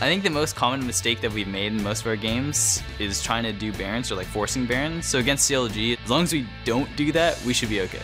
I think the most common mistake that we've made in most of our games is trying to do Barons or like forcing Barons. So against CLG, as long as we don't do that, we should be okay.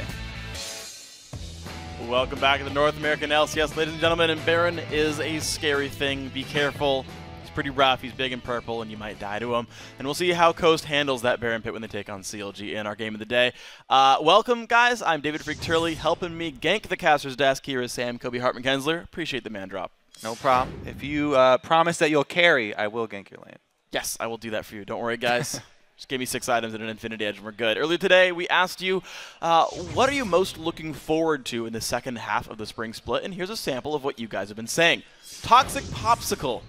Welcome back to the North American LCS, ladies and gentlemen, and Baron is a scary thing. Be careful. He's pretty rough. He's big and purple, and you might die to him. And we'll see how Coast handles that Baron pit when they take on CLG in our game of the day. Welcome, guys. I'm David Freak Turley. Helping me gank the caster's desk here is Sam Kobe Hartman-Kensler. Appreciate the man drop. No problem. If you promise that you'll carry, I will gank your lane. Yes, I will do that for you. Don't worry, guys. Just give me 6 items and an Infinity Edge and we're good. Earlier today, we asked you, what are you most looking forward to in the second half of the spring split? And here's a sample of what you guys have been saying. Toxic Popsicle.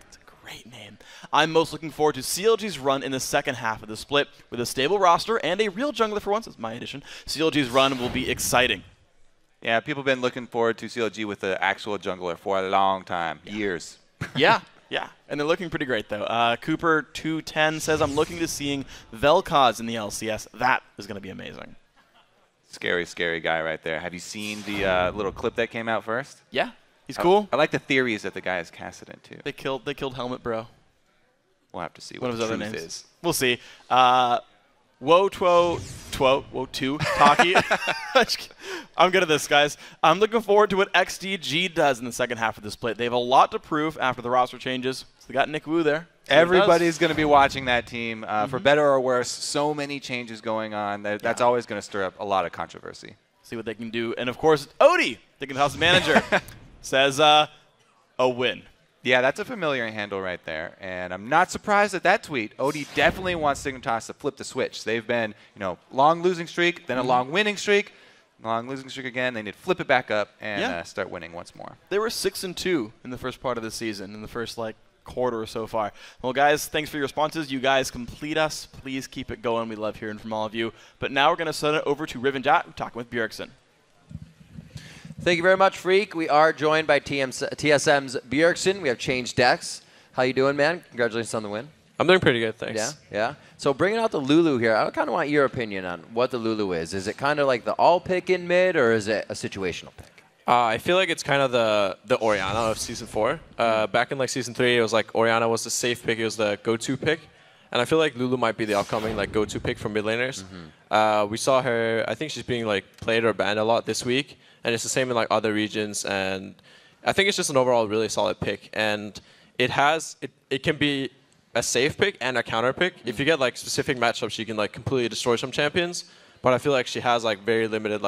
That's a great name. I'm most looking forward to CLG's run in the second half of the split. With a stable roster and a real jungler for once, that's my addition, CLG's run will be exciting. Yeah, people have been looking forward to CLG with the actual jungler for a long time, years. Yeah. Yeah, and they're looking pretty great, though. Cooper210 says, I'm looking to seeing Vel'Koz in the LCS. That is going to be amazing. Scary, scary guy right there. Have you seen the little clip that came out first? Yeah, he's cool. I like the theories that the guy has casted into. They killed Helmet Bro. We'll have to see what what his the other truth names is. We'll see. Woe2 Taki. I'm good at this, guys. I'm looking forward to what XDG does in the second half of the split. They have a lot to prove after the roster changes. So they got Nick Wu there. Everybody's going to be watching that team, for better or worse. So many changes going on. That's always going to stir up a lot of controversy. See what they can do. And, of course, Odie, the house manager, says a win. Yeah, that's a familiar handle right there, and I'm not surprised at that tweet. Odie definitely wants Signitas to flip the switch. They've been, long losing streak, then a long winning streak, long losing streak again. They need to flip it back up and start winning once more. They were 6-2 in the first part of the season, in the first quarter or so far. Well, guys, thanks for your responses. You guys complete us. Please keep it going. We love hearing from all of you. But now we're going to send it over to Riven Jat, talking with Bjergsen. Thank you very much, Freak. We are joined by TSM's Bjergsen. We have changed decks. How you doing, man? Congratulations on the win. I'm doing pretty good, thanks. Yeah. So bringing out the Lulu here, I kind of want your opinion on what the Lulu is. Is it kind of like the all pick in mid, or is it a situational pick? I feel like it's kind of the Orianna of Season 4. Back in Season 3, it was Orianna was the safe pick. It was the go-to pick. And I feel like Lulu might be the upcoming go-to pick for mid laners. We saw her, I think she's being played or banned a lot this week. And it's the same in other regions. And I think it's just an overall really solid pick. And it can be a safe pick and a counter pick. If you get specific matchups, she can completely destroy some champions. But I feel like she has very limited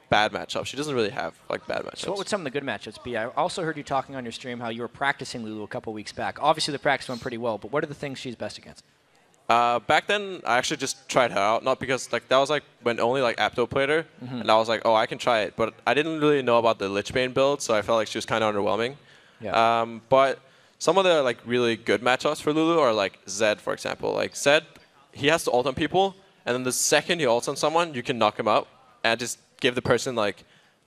bad matchups. She doesn't really have bad matchups. So what would some of the good matchups be? I also heard you talking on your stream how you were practicing Lulu a couple weeks back. Obviously the practice went pretty well, but what are the things she's best against? Back then, I actually just tried her out. Not because that was when only Apto played her, and I was oh, I can try it. But I didn't really know about the Lichbane build, so I felt like she was kind of underwhelming. Yeah. But some of the really good matchups for Lulu are Zed, for example. Zed, he has to ult on people, and then the second he ults on someone, you can knock him out and just give the person I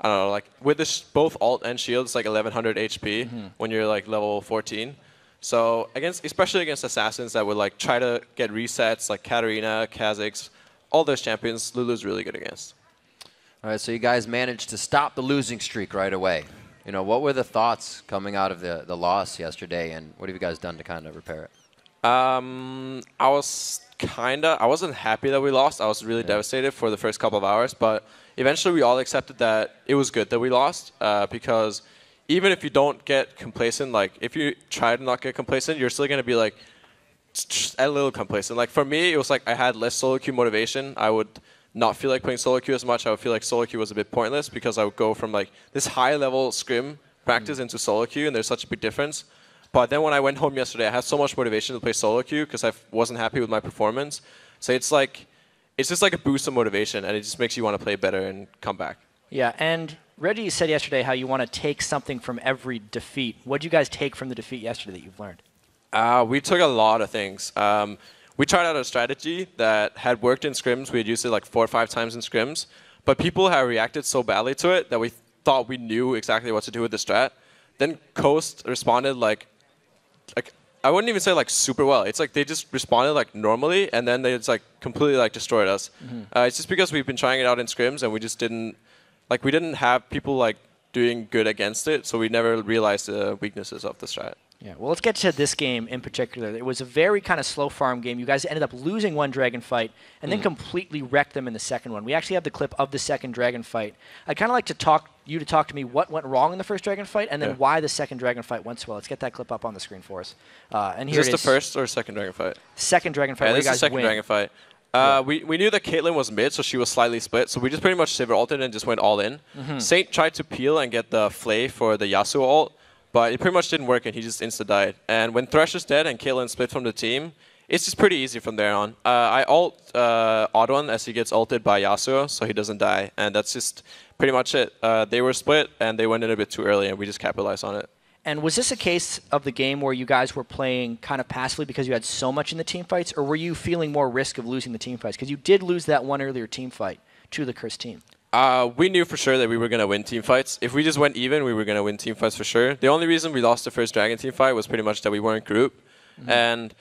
don't know, with this both ult and shield, it's 1100 HP when you're level 14. So especially against assassins that would try to get resets, Katarina, Kha'Zix, all those champions, Lulu's really good against. All right, so you guys managed to stop the losing streak right away. What were the thoughts coming out of the loss yesterday, and what have you guys done to kind of repair it? I wasn't happy that we lost. I was really devastated for the first couple of hours, but eventually we all accepted that it was good that we lost because even if you don't get complacent, if you try to not get complacent, you're still going to be a little complacent. For me, it was I had less solo queue motivation. I would not feel like playing solo queue as much. I would feel like solo queue was a bit pointless because I would go from this high level scrim practice into solo queue, and there's such a big difference. But then when I went home yesterday, I had so much motivation to play solo queue because I wasn't happy with my performance. So it's just a boost of motivation, and it just makes you want to play better and come back. Yeah, and Reggie said yesterday how you want to take something from every defeat. What did you guys take from the defeat yesterday that you've learned? We took a lot of things. We tried out a strategy that had worked in scrims. We had used it 4 or 5 times in scrims. But people had reacted so badly to it that we thought we knew exactly what to do with the strat. Then Coast responded I wouldn't even say super well. It's they just responded normally, and then they just completely destroyed us. It's just because we've been trying it out in scrims, and we just didn't we didn't have people doing good against it, so we never realized the weaknesses of the strat. Yeah, well, let's get to this game in particular. It was a very kind of slow farm game. You guys ended up losing one dragon fight and then completely wrecked them in the second one. We actually have the clip of the second dragon fight. I'd kind of like to talk to me what went wrong in the first dragon fight and then why the second dragon fight went so well. Let's get that clip up on the screen for us. And here is this the first or second dragon fight? Second dragon fight. Yeah, where this you is the guys second win. dragon fight. We knew that Caitlyn was mid, so she was slightly split. So we just pretty much Sivir ulted and just went all in. Saint tried to peel and get the Flay for the Yasuo ult, but it pretty much didn't work, and he just insta-died. And when Thresh is dead and Caitlyn split from the team, it's just pretty easy from there on. I ult Oddone as he gets ulted by Yasuo, so he doesn't die. And that's just pretty much it. They were split, and they went in a bit too early, and we just capitalized on it. And was this a case of the game where you guys were playing kind of passively because you had so much in the team fights, or were you feeling more risk of losing the team fights? Because you did lose that one earlier team fight to the Cursed team. We knew for sure that we were going to win team fights. If we just went even, we were going to win team fights for sure. The only reason we lost the first Dragon team fight was pretty much that we weren't group. And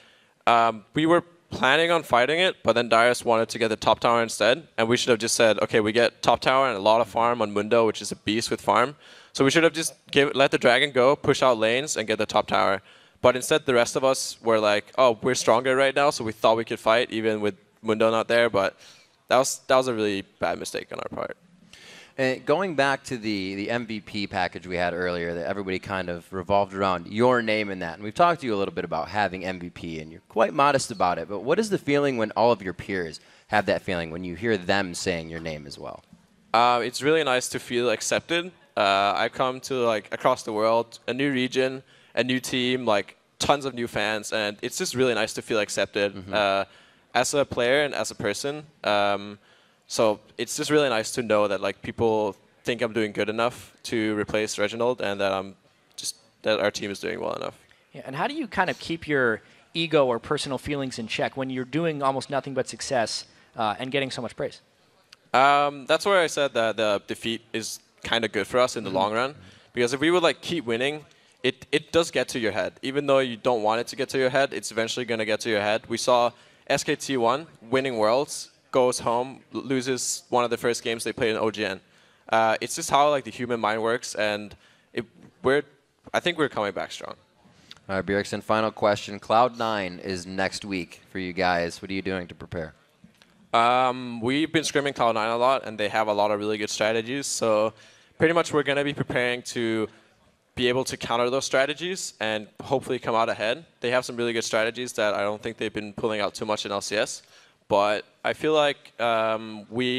we were planning on fighting it, but then Darius wanted to get the top tower instead. And we should have just said, okay, we get top tower and a lot of farm on Mundo, which is a beast with farm. So we should have just let the dragon go, push out lanes, and get the top tower. But instead, the rest of us were like, oh, we're stronger right now, so we thought we could fight, even with Mundo not there. But that was a really bad mistake on our part. And going back to the MVP package we had earlier, that everybody kind of revolved around your name in that. And we've talked to you a little bit about having MVP, and you're quite modest about it. But what is the feeling when all of your peers have that feeling, when you hear them saying your name as well? It's really nice to feel accepted. I've come to like across the world, a new region, a new team, like tons of new fans, and it's just really nice to feel accepted as a player and as a person. So it's just really nice to know that like people think I'm doing good enough to replace Reginald, and that that our team is doing well enough. Yeah, and how do you kind of keep your ego or personal feelings in check when you're doing almost nothing but success and getting so much praise? That's where I said that the defeat is kind of good for us in the long run, because if we would like keep winning, it does get to your head. Even though you don't want it to get to your head, it's eventually going to get to your head. We saw SKT1 winning Worlds, goes home, loses one of the first games they played in OGN. It's just how like the human mind works, and I think we're coming back strong. All right, Bjergsen, final question. Cloud9 is next week for you guys. What are you doing to prepare? We've been scrimming Cloud9 a lot, and they have a lot of really good strategies. So pretty much we're going to be preparing to be able to counter those strategies and hopefully come out ahead. They have some really good strategies that I don't think they've been pulling out too much in LCS. But I feel like the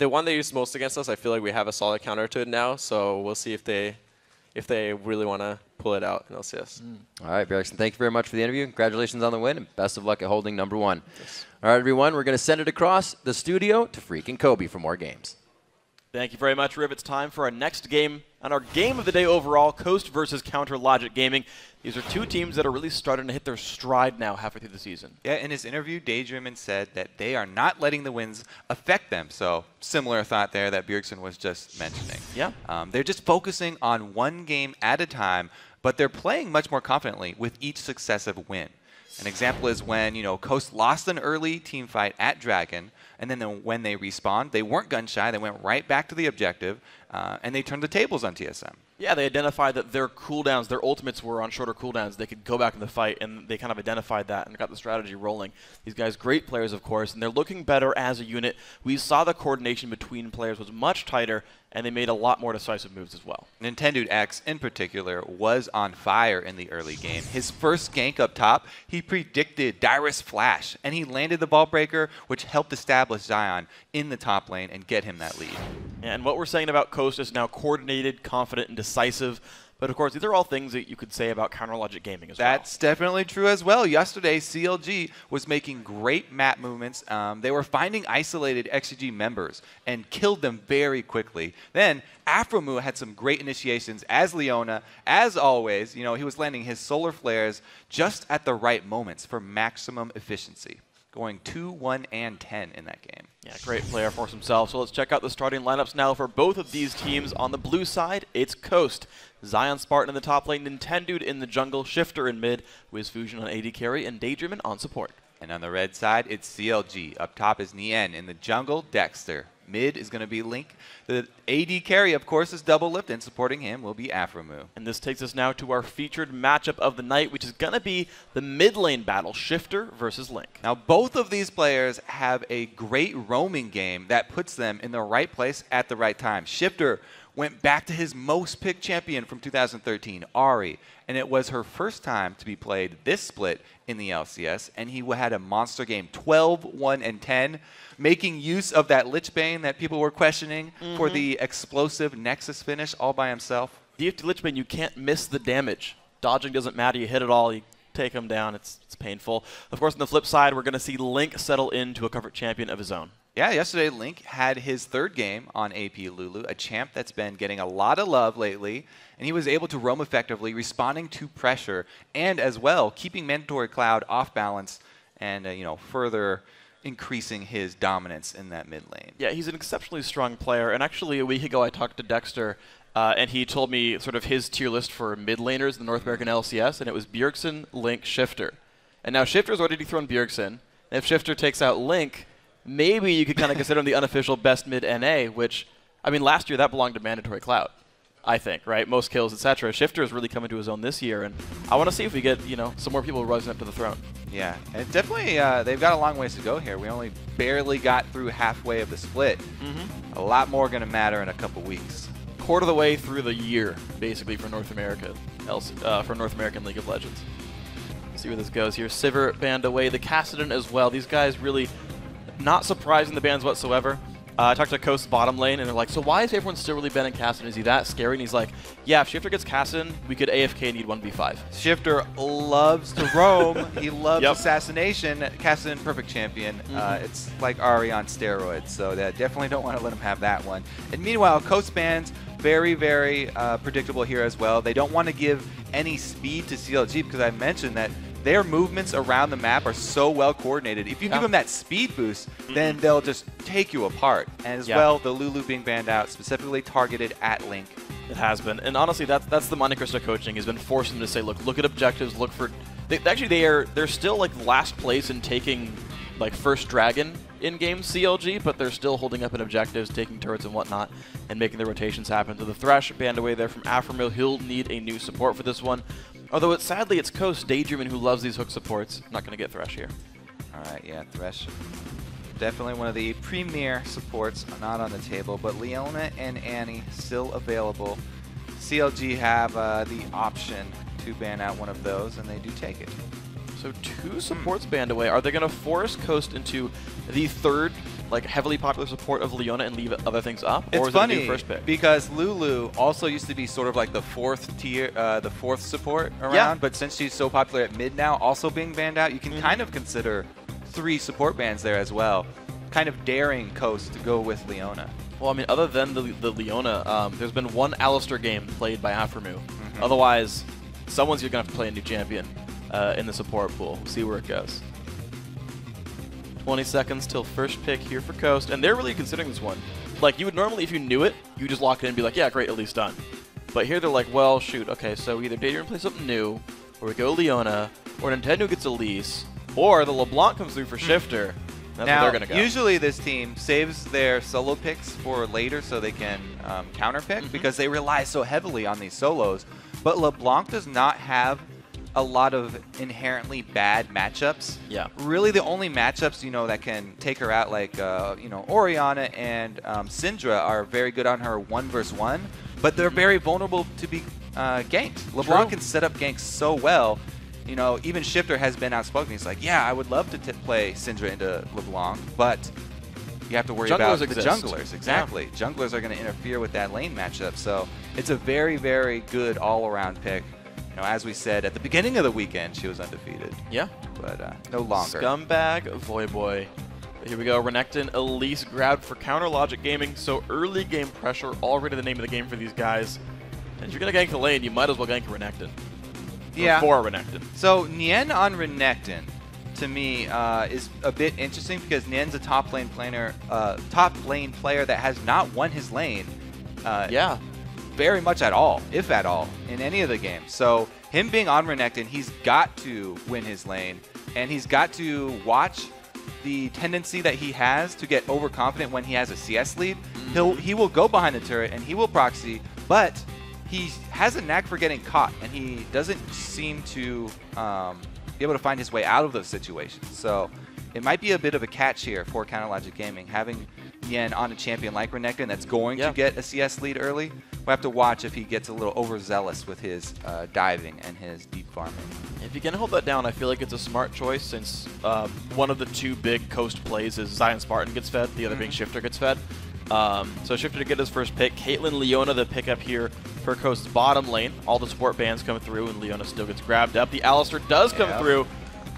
one they used most against us, I feel like we have a solid counter to it now. So we'll see if they really want to pull it out in LCS. All right, Bjergsen, thank you very much for the interview. Congratulations on the win, and best of luck at holding #1. Yes. All right, everyone, we're going to send it across the studio to freaking Kobe for more games. Thank you very much, Riv. It's time for our next game and our game of the day overall, Coast versus Counter Logic Gaming. These are two teams that are really starting to hit their stride now halfway through the season. Yeah, in his interview, Daydreamin said that they are not letting the wins affect them. So similar thought there that Bjergsen was just mentioning. Yeah. They're just focusing on one game at a time, but they're playing much more confidently with each successive win. An example is when, Coast lost an early team fight at Dragon, and then when they respawned, they weren't gun shy. They went right back to the objective, and they turned the tables on TSM. Yeah, they identified that their cooldowns, their ultimates were on shorter cooldowns. They could go back in the fight, and they kind of identified that and got the strategy rolling. These guys, great players, of course, and they're looking better as a unit. We saw the coordination between players was much tighter, and they made a lot more decisive moves as well. Nintendo X, in particular, was on fire in the early game. His first gank up top, he predicted Dyrus Flash, and he landed the ball breaker, which helped establish Zion in the top lane and get him that lead. And what we're saying about Coast is now coordinated, confident, and decisive. But of course, these are all things that you could say about Counter Logic Gaming as well. That's definitely true as well. Yesterday, CLG was making great map movements. They were finding isolated XGG members and killed them very quickly. Then Afromu had some great initiations as Leona. As always, he was landing his solar flares just at the right moments for maximum efficiency, going 2, 1, and 10 in that game. Yeah, great player for himself. So let's check out the starting lineups now for both of these teams. On the blue side, it's Coast. Zion Spartan in the top lane, Nintendude in the jungle, Shifter in mid, WizFusion on AD carry, and Daydreamin on support. And on the red side, it's CLG. Up top is Nien in the jungle, Dexter Mid is going to be Link. The AD carry, of course, is Double Lift, and supporting him will be Aframu. And this takes us now to our featured matchup of the night, which is going to be the mid lane battle, Shifter versus Link. Now, both of these players have a great roaming game that puts them in the right place at the right time. Shifter went back to his most picked champion from 2013, Ahri, and it was her first time to be played this split in the LCS, and he had a monster game, 12, 1, and 10, making use of that Lich Bane that people were questioning for the explosive Nexus finish all by himself. DFT Lich Bane, you can't miss the damage. Dodging doesn't matter. You hit it all, you take him down. It's painful. Of course, on the flip side, we're going to see Link settle into a comfort champion of his own. Yeah, yesterday Link had his third game on AP Lulu, a champ that's been getting a lot of love lately, and he was able to roam effectively, responding to pressure, and as well keeping Mandatory Cloud off balance and further increasing his dominance in that mid lane. Yeah, he's an exceptionally strong player, and actually a week ago I talked to Dexter, and he told me sort of his tier list for mid laners in the North American LCS, and it was Bjergsen, Link, Shifter. And now Shifter's already dethroned Bjergsen, and if Shifter takes out Link, maybe you could kind of consider him the unofficial best mid NA, which, I mean, last year that belonged to Mandatory Cloud, I think, right? Most kills, etc. Shifter is really coming to his own this year, and I want to see if we get, some more people rising up to the throne. Yeah, and definitely they've got a long ways to go here. We only barely got through halfway of the split. A lot more going to matter in a couple weeks. Quarter of the way through the year, basically, for North America, for North American League of Legends. See where this goes here. Sivir banned away, the Kassadin as well. These guys really not surprising the bans whatsoever. I talked to Coast's bottom lane, and they're like, so why is everyone still really banning Kassadin? Is he that scary? And he's like, yeah, if Shifter gets Kassadin, we could AFK need 1v5. Shifter loves to roam. He loves assassination. Kassadin, perfect champion. It's like Ahri on steroids, so they definitely don't want to let him have that one. And meanwhile, Coast bans, very, very predictable here as well. They don't want to give any speed to CLG because I mentioned that their movements around the map are so well coordinated. If you give them that speed boost, then they'll just take you apart. And as well, the Lulu being banned out, specifically targeted at Link. It has been. And honestly, that's the Monte Cristo coaching. Has been forcing them to say, look at objectives, look for... They're still like last place in taking like first dragon in-game CLG, but they're still holding up in objectives, taking turrets and whatnot, and making the rotations happen. So the Thresh banned away there from Aframu. He'll need a new support for this one. Although sadly it's Coast Daydreaming who loves these hook supports. Not going to get Thresh here. All right, yeah, Thresh. Definitely one of the premier supports, not on the table, but Leona and Annie still available. CLG have the option to ban out one of those, and they do take it. So 2 supports banned away. Are they going to force Coast into the third, like heavily popular support of Leona and leave other things up? Or It's is funny it a new first pick? because Lulu also used to be sort of like the fourth tier, the fourth support around, but since she's so popular at mid now, also being banned out, you can kind of consider 3 support bans there as well, kind of daring Coast to go with Leona. Well, I mean, other than the Leona, there's been 1 Alistar game played by Aframu. Otherwise, someone's going to have to play a new champion in the support pool. We'll see where it goes. 20 seconds till first pick here for Coast, and they're really considering this one. Like, you would normally, if you knew it, you would just lock it in and be like, yeah, great, at least done. But here they're like, well, shoot, okay, so either Daydream plays something new, or we go Leona, or Nintendo gets Elise, or the LeBlanc comes through for Shifter. That's where they're going to go. Usually this team saves their solo picks for later so they can counter pick because they rely so heavily on these solos. But LeBlanc does not have a lot of inherently bad matchups. Yeah. Really the only matchups, that can take her out, like, Orianna and Syndra are very good on her 1v1, but they're very vulnerable to be ganked. LeBlanc can set up ganks so well. Even Shifter has been outspoken. He's like, yeah, I would love to play Syndra into LeBlanc, but you have to worry about the junglers. Exactly. Yeah. Junglers are going to interfere with that lane matchup. So it's a very, very good all-around pick. As we said, at the beginning of the weekend, she was undefeated. Yeah. But no longer. Scumbag Voyboy. Here we go. Renekton, Elise grabbed for Counter Logic Gaming. So early game pressure, already the name of the game for these guys. And if you're going to gank the lane, you might as well gank Renekton. Yeah. For Renekton. So Nien on Renekton, to me, is a bit interesting because Nien's a top lane player that has not won his lane. Yeah. Very much at all, if at all, in any of the games. So him being on Renekton, he's got to win his lane, and he's got to watch the tendency that he has to get overconfident when he has a CS lead. He will go behind the turret and he will proxy, but he has a knack for getting caught, and he doesn't seem to be able to find his way out of those situations. So it might be a bit of a catch here for Counter Logic Gaming, having Yen on a champion like Renekton that's going to get a CS lead early. We'll have to watch if he gets a little overzealous with his diving and his deep farming. If you can hold that down, I feel like it's a smart choice, since one of the two big Coast plays is Zion Spartan gets fed, the other being Shifter gets fed. So Shifter to get his first pick. Caitlyn Leona the pickup here for Coast's bottom lane. All the support bans come through, and Leona still gets grabbed up. The Alistar does come through,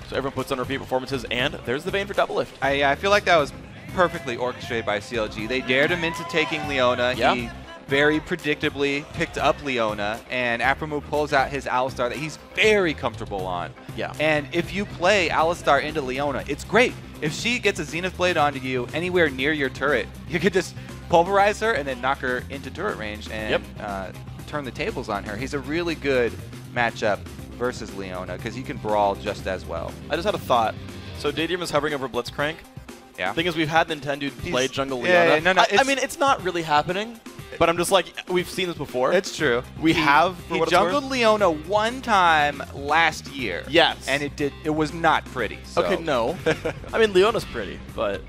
so everyone puts on repeat performances, and there's the Vayne for double lift. I feel like that was perfectly orchestrated by CLG. They dared him into taking Leona. He very predictably picked up Leona, and Aphromoo pulls out his Alistar that he's very comfortable on. And if you play Alistar into Leona, it's great. If she gets a Zenith Blade onto you anywhere near your turret, you could just pulverize her and then knock her into turret range and turn the tables on her. He's a really good matchup versus Leona because he can brawl just as well. I just had a thought. So Daydream is hovering over Blitzcrank. Yeah. Thing is, we've had Nintendo play jungle Leona. I mean, it's not really happening, but I'm just like, we've seen this before. It's true. We have. He jungled Leona one time last year. Yes. And it was not pretty. So. Okay, no. I mean, Leona's pretty, but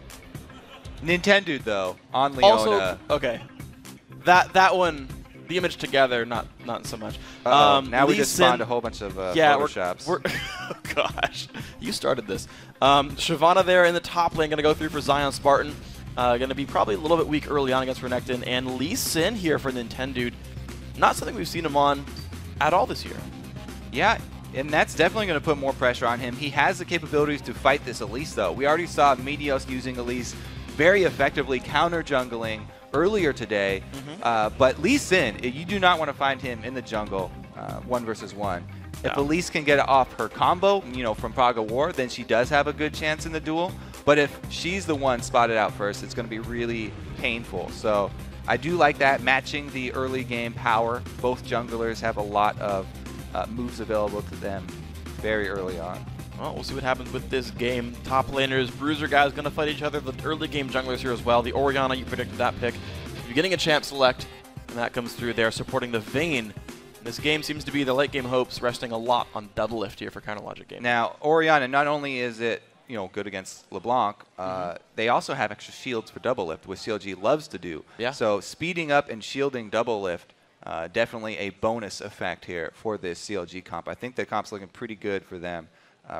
Nintendo though on Leona. Also, okay, that one, the image together, not so much. Now we Lee just Sin, spawned a whole bunch of yeah, Photoshops. we're oh gosh, you started this. Shyvana there in the top lane, gonna go through for Zion Spartan. Gonna be probably a little bit weak early on against Renekton, and Lee Sin here for Nintendo. Not something we've seen him on at all this year. Yeah, and that's definitely going to put more pressure on him. He has the capabilities to fight this Elise, though. We already saw Meteos using Elise very effectively counter-jungling earlier today. But Lee Sin, you do not want to find him in the jungle 1 versus 1. If Elise can get off her combo, from Praga War, then she does have a good chance in the duel. But if she's the one spotted out first, it's going to be really painful. So I do like that, matching the early game power. Both junglers have a lot of moves available to them very early on. Well, we'll see what happens with this game. Top laners, Bruiser guys going to fight each other. The early game junglers here as well. The Orianna, you predicted that pick. You're getting a champ select, and that comes through there, supporting the Vayne. This game seems to be the late game hopes, resting a lot on double lift here for Counter Logic Gaming. Now, Orianna, not only is it good against LeBlanc, they also have extra shields for double lift, which CLG loves to do. So speeding up and shielding double lift, definitely a bonus effect here for this CLG comp. I think the comp's looking pretty good for them,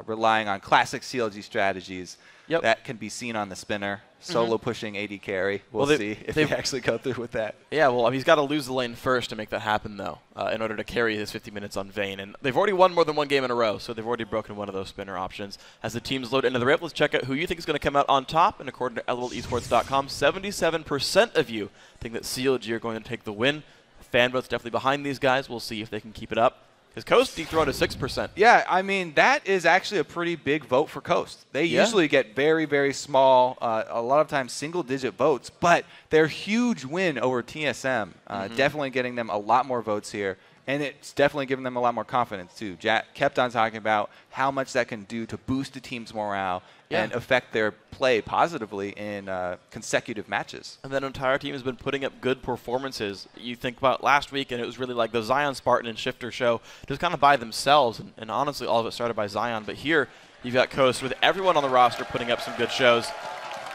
relying on classic CLG strategies that can be seen on the spinner. Solo pushing AD carry. We'll see if they actually go through with that. Yeah, well, I mean, he's got to lose the lane first to make that happen, though, in order to carry his 50 minutes on Vayne. And they've already won more than one game in a row, so they've already broken one of those spinner options. As the teams load into the rip, let's check out who you think is going to come out on top. And according to LOLesports.com, 77% of you think that CLG are going to take the win. Fan vote's definitely behind these guys. We'll see if they can keep it up. Because Coast dethroned to 6%. Yeah, I mean, that is actually a pretty big vote for Coast. They usually get very, very small, a lot of times single-digit votes, but their huge win over TSM, definitely getting them a lot more votes here. And it's definitely giving them a lot more confidence, too. Jack kept on talking about how much that can do to boost the team's morale and affect their play positively in consecutive matches. And that entire team has been putting up good performances. You think about last week, and it was really like the Zion Spartan and Shifter show, just kind of by themselves. And honestly, all of it started by Zion. But here, you've got Coast with everyone on the roster putting up some good shows.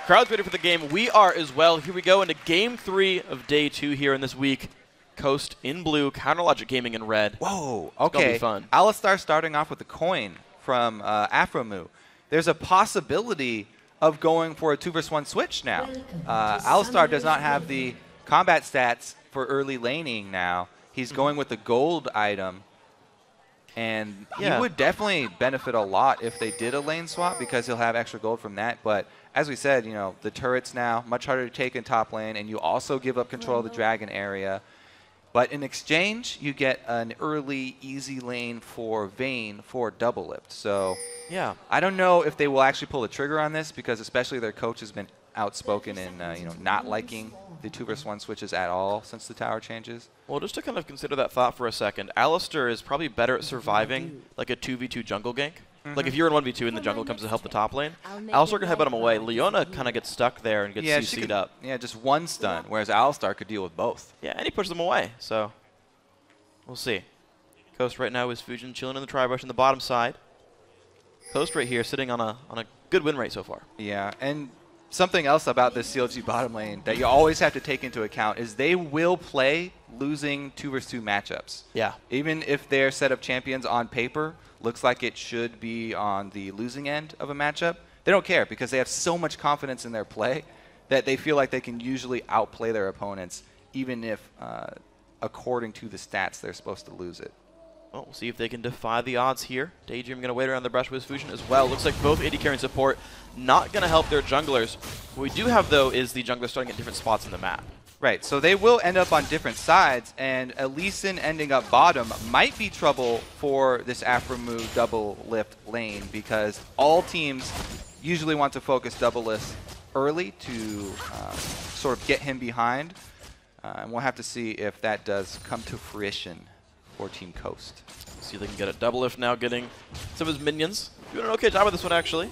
Crowd's ready for the game. We are as well. Here we go into Game 3 of Day 2 here in this week. Coast in blue, Counter Logic Gaming in red. Whoa, okay. It's gonna be fun. Alistar starting off with a coin from Aphromoo. There's a possibility of going for a 2 versus 1 switch now. Alistar does not have the combat stats for early laning now. He's going with the gold item. And he would definitely benefit a lot if they did a lane swap because he'll have extra gold from that. But as we said, the turrets now, much harder to take in top lane. And you also give up control of the dragon area. But in exchange, you get an early, easy lane for Vayne for double lift. So yeah, I don't know if they will actually pull the trigger on this because especially their coach has been outspoken in not liking the 2 versus 1 switches at all since the tower changes. Well, just to kind of consider that thought for a second, Alistar is probably better at surviving like a 2v2 jungle gank. Like if you're in 1v2 and the jungle comes to help the top lane, Alistar can headbutt him away. Leona kind of gets stuck there and gets CC'd up. Yeah, just one stun, whereas Alistar could deal with both. Yeah, and he pushes them away, so we'll see. Coast right now is Fujin chilling in the tri-brush in the bottom side. Coast right here sitting on a good win rate so far. Yeah, and something else about this CLG bottom lane that you always have to take into account is they will play losing 2 vs 2 matchups. Yeah. Even if their set of champions on paper looks like it should be on the losing end of a matchup, they don't care because they have so much confidence in their play that they feel like they can usually outplay their opponents even if, according to the stats, they're supposed to lose it. Well, we'll see if they can defy the odds here. Daydream going to wait around the brush with Fusion as well. Looks like both AD carry and support not going to help their junglers. What we do have, though, is the junglers starting at different spots in the map. Right, so they will end up on different sides, and Elysin ending up bottom might be trouble for this Afro move double lift lane because all teams usually want to focus double lift early to sort of get him behind. And we'll have to see if that does come to fruition for Team Coast. See if they can get a double lift now, getting some of his minions. Doing an okay job with this one, actually.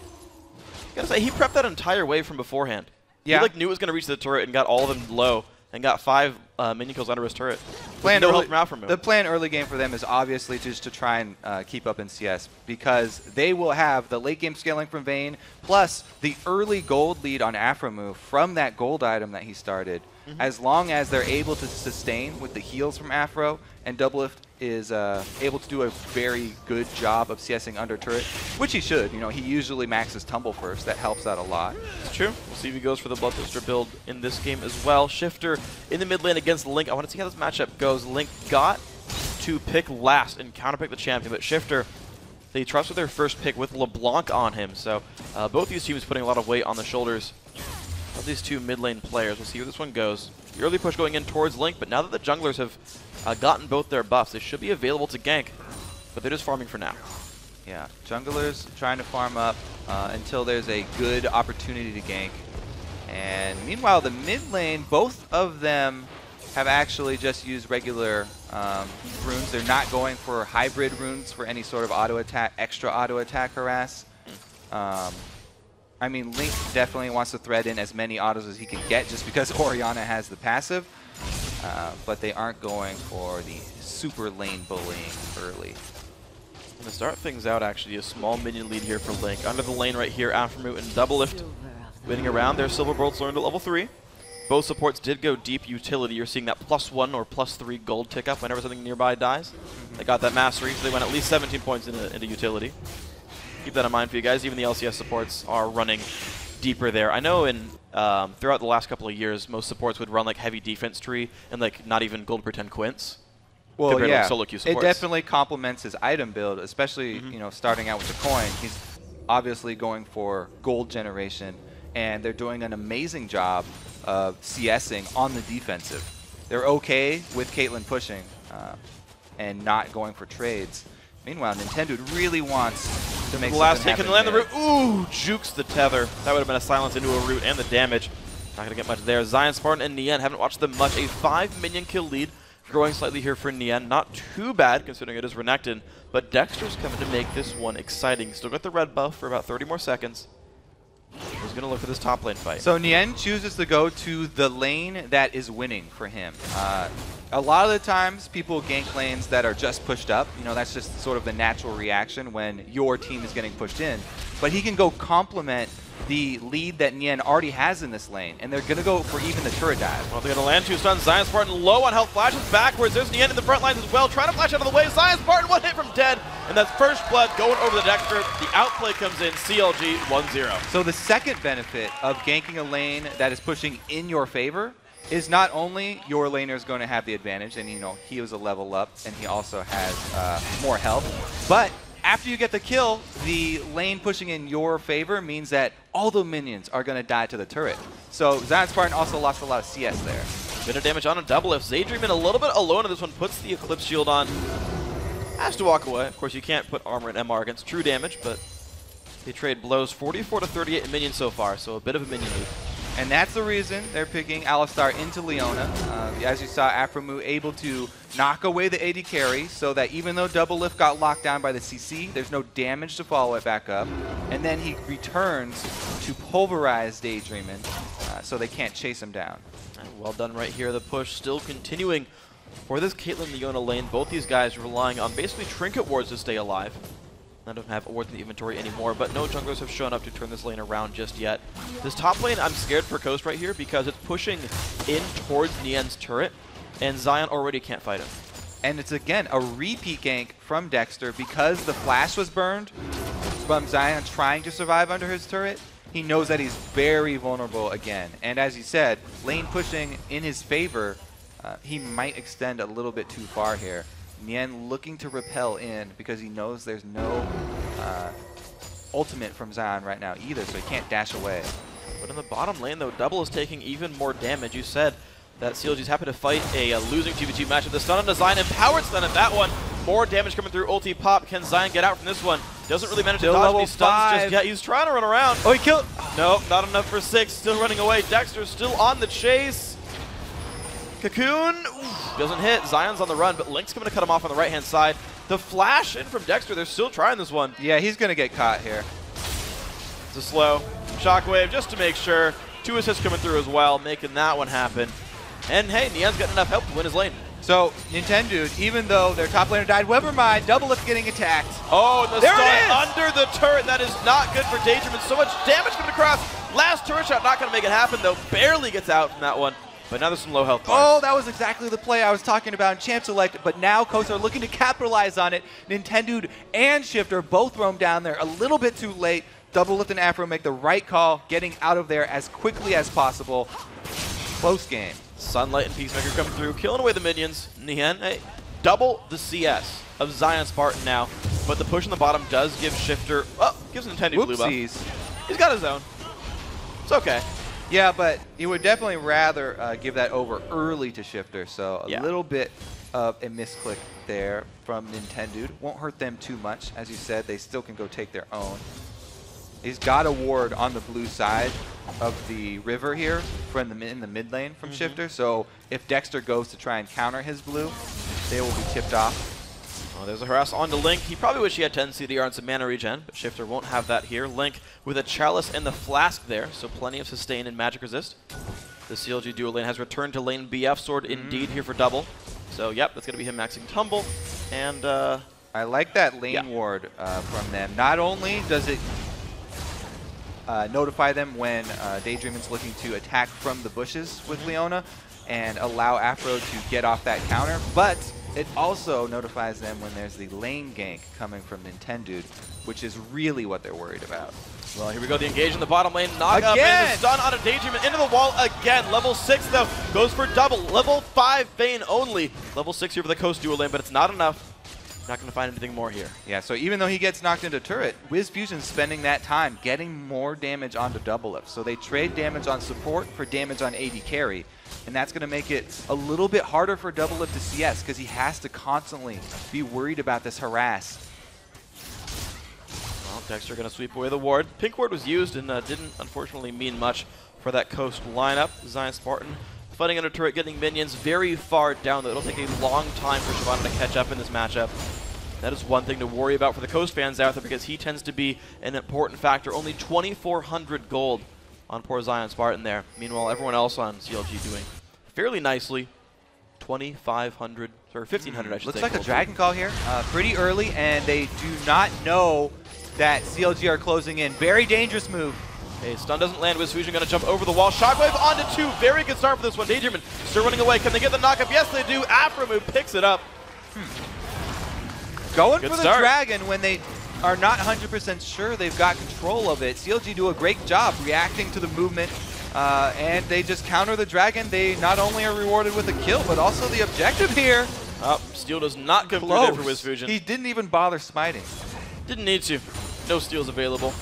Gotta say, he prepped that entire wave from beforehand. Yeah. He knew it was going to reach the turret and got all of them low and got 5 minion kills under his turret. No help from out from him. The plan early game for them is obviously just to try and keep up in CS because they will have the late game scaling from Vayne plus the early gold lead on Afro from that gold item that he started. As long as they're able to sustain with the heals from Afro and Doublelift is able to do a very good job of CSing under turret, which he should. You know, he usually maxes Tumble first. That helps out a lot. It's true. We'll see if he goes for the Bloodthirster build in this game as well. Shifter in the mid lane against Link. I want to see how this matchup goes. Link got to pick last and counterpick the champion, but Shifter, they trusted their first pick with LeBlanc on him. So both these teams putting a lot of weight on the shoulders of these 2 mid lane players. We'll see where this one goes. The early push going in towards Link, but now that the junglers have gotten both their buffs, they should be available to gank, but they're just farming for now. Yeah, junglers trying to farm up until there's a good opportunity to gank. And meanwhile, the mid lane, both of them have actually just used regular runes. They're not going for hybrid runes for any sort of auto attack, extra auto attack harass. I mean, Link definitely wants to thread in as many autos as he can get just because Orianna has the passive, but they aren't going for the super lane bullying early. To start things out, actually, a small minion lead here for Link. Under the lane right here, Afromoot and Doublelift winning around. Their Silver Bolts learned at level 3. Both supports did go deep utility. You're seeing that +1 or +3 gold tick up whenever something nearby dies. They got that mastery, so they went at least 17 points into utility. Keep that in mind for you guys. Even the LCS supports are running deeper there. I know in throughout the last couple of years, most supports would run like heavy defense tree and like not even gold pretend quints. Well, compared to, yeah, like, solo queue it supports. definitely complements his item build, especially you know, starting out with the coin. He's obviously going for gold generation, and they're doing an amazing job of CSing on the defensive. They're okay with Caitlyn pushing and not going for trades. Meanwhile, Nintendo really wants to make the last hit happen can land the there. root. Ooh, jukes the tether. That would have been a silence into a root and the damage. Not going to get much there. Zion, Spartan, and Nian haven't watched them much. A 5 minion kill lead. Growing slightly here for Nian. Not too bad considering it is Renekton. But Dexter's coming to make this one exciting. Still got the red buff for about 30 more seconds. He's going to look for this top lane fight. So Nian chooses to go to the lane that is winning for him. A lot of the times, people gank lanes that are just pushed up. You know, that's just sort of the natural reaction when your team is getting pushed in. But he can go complement the lead that Nian already has in this lane, and they're going to go for even the turret dive. Well, they're going to land 2 stuns. Zion Spartan low on health, flashes backwards. There's Nian in the front lines as well, trying to flash out of the way. Zion Spartan, 1 hit from dead, and that's first blood going over the Dexter. The outplay comes in, CLG 1-0. So the second benefit of ganking a lane that is pushing in your favor is not only your laner is going to have the advantage, and you know he was a level up, and he also has more health, but after you get the kill, the lane pushing in your favor means that all the minions are going to die to the turret. So Zion Spartan also lost a lot of CS there. Bit of damage on a double. If Zaydream in a little bit alone in this one, puts the Eclipse Shield on. Has to walk away. Of course, you can't put armor and MR against true damage, but they trade blows 44 to 38 in minions so far, so a bit of a minion lead. And that's the reason they're picking Alistar into Leona. As you saw, Aphromoo able to knock away the AD carry so that even though Double Lift got locked down by the CC, there's no damage to follow it back up. And then he returns to pulverize Daydreamin so they can't chase him down. And well done right here. The push still continuing for this Caitlyn Leona lane. Both these guys relying on basically trinket wards to stay alive. None of them have wards in the inventory anymore, but no junglers have shown up to turn this lane around just yet. This top lane, I'm scared for Coast right here because it's pushing in towards Nien's turret, and Zion already can't fight him. And it's, again, a repeat gank from Dexter because the flash was burned from Zion trying to survive under his turret. He knows that he's very vulnerable again. And as you said, lane pushing in his favor, he might extend a little bit too far here. Nien looking to repel in because he knows there's no ultimate from Zion right now either, so he can't dash away. But in the bottom lane, though, Double is taking even more damage. You said that CLG's happy to fight a losing 2v2 match. The stun on Zion, empowered stun at that one. More damage coming through ulti pop. Can Zion get out from this one? Doesn't really manage to dodge these stuns just yet. He's trying to run around. Oh, he killed. Nope, not enough for 6. Still running away. Dexter's still on the chase. Cocoon doesn't hit. Zion's on the run, but Link's coming to cut him off on the right-hand side. The flash in from Dexter. They're still trying this one. Yeah, he's going to get caught here. It's a slow shockwave just to make sure. 2 assists coming through as well, making that one happen. And hey, Nien's got enough help to win his lane. So, Nintendo, even though their top laner died, Webermind, Double Lift getting attacked. Oh, and the there stun under the turret. That is not good for Daydream. So much damage coming across. Last turret shot not going to make it happen, though. Barely gets out from that one. But now there's some low health cards. Oh, that was exactly the play I was talking about in Champ Select, but now Coast are looking to capitalize on it. Nintendo and Shifter both roam down there a little bit too late. Double Lift and Afro make the right call, getting out of there as quickly as possible. Close game. Sunlight and Peacemaker coming through, killing away the minions. Nien, hey, double the CS of Zion Spartan now, but the push in the bottom does give Shifter, gives Nintendo blue buff. He's got his own. It's okay. Yeah, but you would definitely rather give that over early to Shifter, so a little bit of a misclick there from Nintendo. Won't hurt them too much. As you said, they still can go take their own. He's got a ward on the blue side of the river here from in the mid lane from Shifter, so if Dexter goes to try and counter his blue, they will be tipped off. Oh, there's a harass onto Link. He probably wish he had 10 CDR and some mana regen, but Shifter won't have that here. Link with a Chalice and the Flask there, so plenty of sustain and magic resist. The CLG duo lane has returned to lane BF Sword indeed here for Double. So, yep, that's going to be him maxing Tumble. And I like that lane ward from them. Not only does it notify them when Daydreamin's looking to attack from the bushes with Leona and allow Afro to get off that counter, but it also notifies them when there's the lane gank coming from Nintendo, which is really what they're worried about. Well, here we go, the engage in the bottom lane. Knock up and the stun on a Daydream into the wall again. Level 6, though, goes for double. Level 5 Vayne only. Level 6 here for the Coast duo lane, but it's not enough. Not going to find anything more here. Yeah, so even though he gets knocked into turret, Wiz Fusion's spending that time getting more damage onto Double Lift. So they trade damage on support for damage on AD carry. And that's going to make it a little bit harder for Double Lift to CS because he has to constantly be worried about this harass. Well, Dexter going to sweep away the ward. Pink ward was used and didn't unfortunately mean much for that Coast lineup. Zion Spartan fighting under turret, getting minions very far down. It'll take a long time for Shyvana to catch up in this matchup. That is one thing to worry about for the Coast fans out there because he tends to be an important factor. Only 2,400 gold on poor Zion Spartan there. Meanwhile, everyone else on CLG doing fairly nicely. 2,500, or 1,500 I should say. Looks like a Dragon Call here. Pretty early, and they do not know that CLG are closing in. Very dangerous move. Hey, stun doesn't land. Wiz Fusion going to jump over the wall. Shockwave onto 2. Very good start for this one. Daydreamin still running away. Can they get the knockup? Yes, they do. Aphromoo picks it up. Going good for the start. Dragon when they are not 100% sure they've got control of it. CLG do a great job reacting to the movement, and they just counter the Dragon. They not only are rewarded with a kill, but also the objective here. Steal does not come through there for Wiz Fusion. He didn't even bother smiting. Didn't need to. No steals available.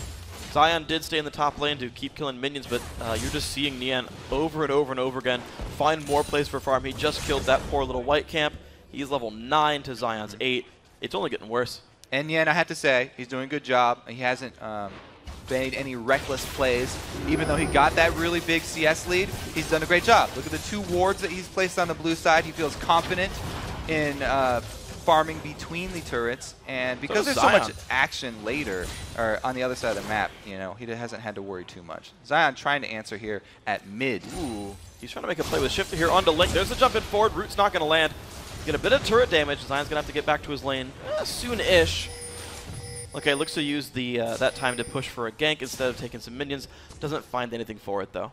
Zion did stay in the top lane to keep killing minions, but you're just seeing Nien over and over and over again find more plays for farm. He just killed that poor little white camp. He's level 9 to Zion's 8. It's only getting worse. And Nien, I have to say, he's doing a good job. He hasn't made any reckless plays. Even though he got that really big CS lead, he's done a great job. Look at the 2 wards that he's placed on the blue side. He feels confident in farming between the turrets, and because there's so much action later, or on the other side of the map, you know, he hasn't had to worry too much. Zion trying to answer here at mid. Ooh, he's trying to make a play with Shifter here onto Link. There's the jump in forward. Root's not going to land. Get a bit of turret damage. Zion's going to have to get back to his lane soon-ish. Okay, looks to use the that time to push for a gank instead of taking some minions. Doesn't find anything for it, though.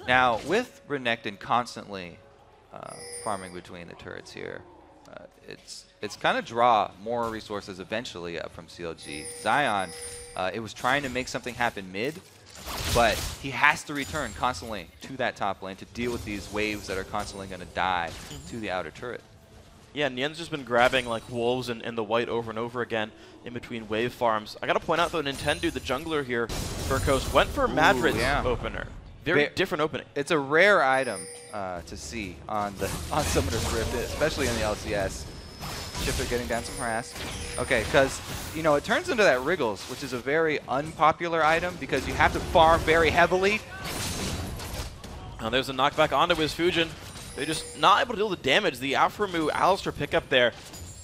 Now, with Renekton constantly farming between the turrets here, it's kind of draw more resources eventually up from CLG. Zion, it was trying to make something happen mid, but he has to return constantly to that top lane to deal with these waves that are constantly going to die to the outer turret. Yeah, Nien's just been grabbing like wolves and the white over and over again in between wave farms. I got to point out, though, Nintendo, the jungler here for Coast, went for Madrid's opener. Very different opening. It's a rare item to see on Summoner's Rift, especially in the LCS. Shifter getting down some harass. Okay, because, you know, it turns into that Wriggles, which is a very unpopular item because you have to farm very heavily. Now there's a knockback onto his Fujin. They're just not able to deal with the damage. The Alframu Alistair pickup there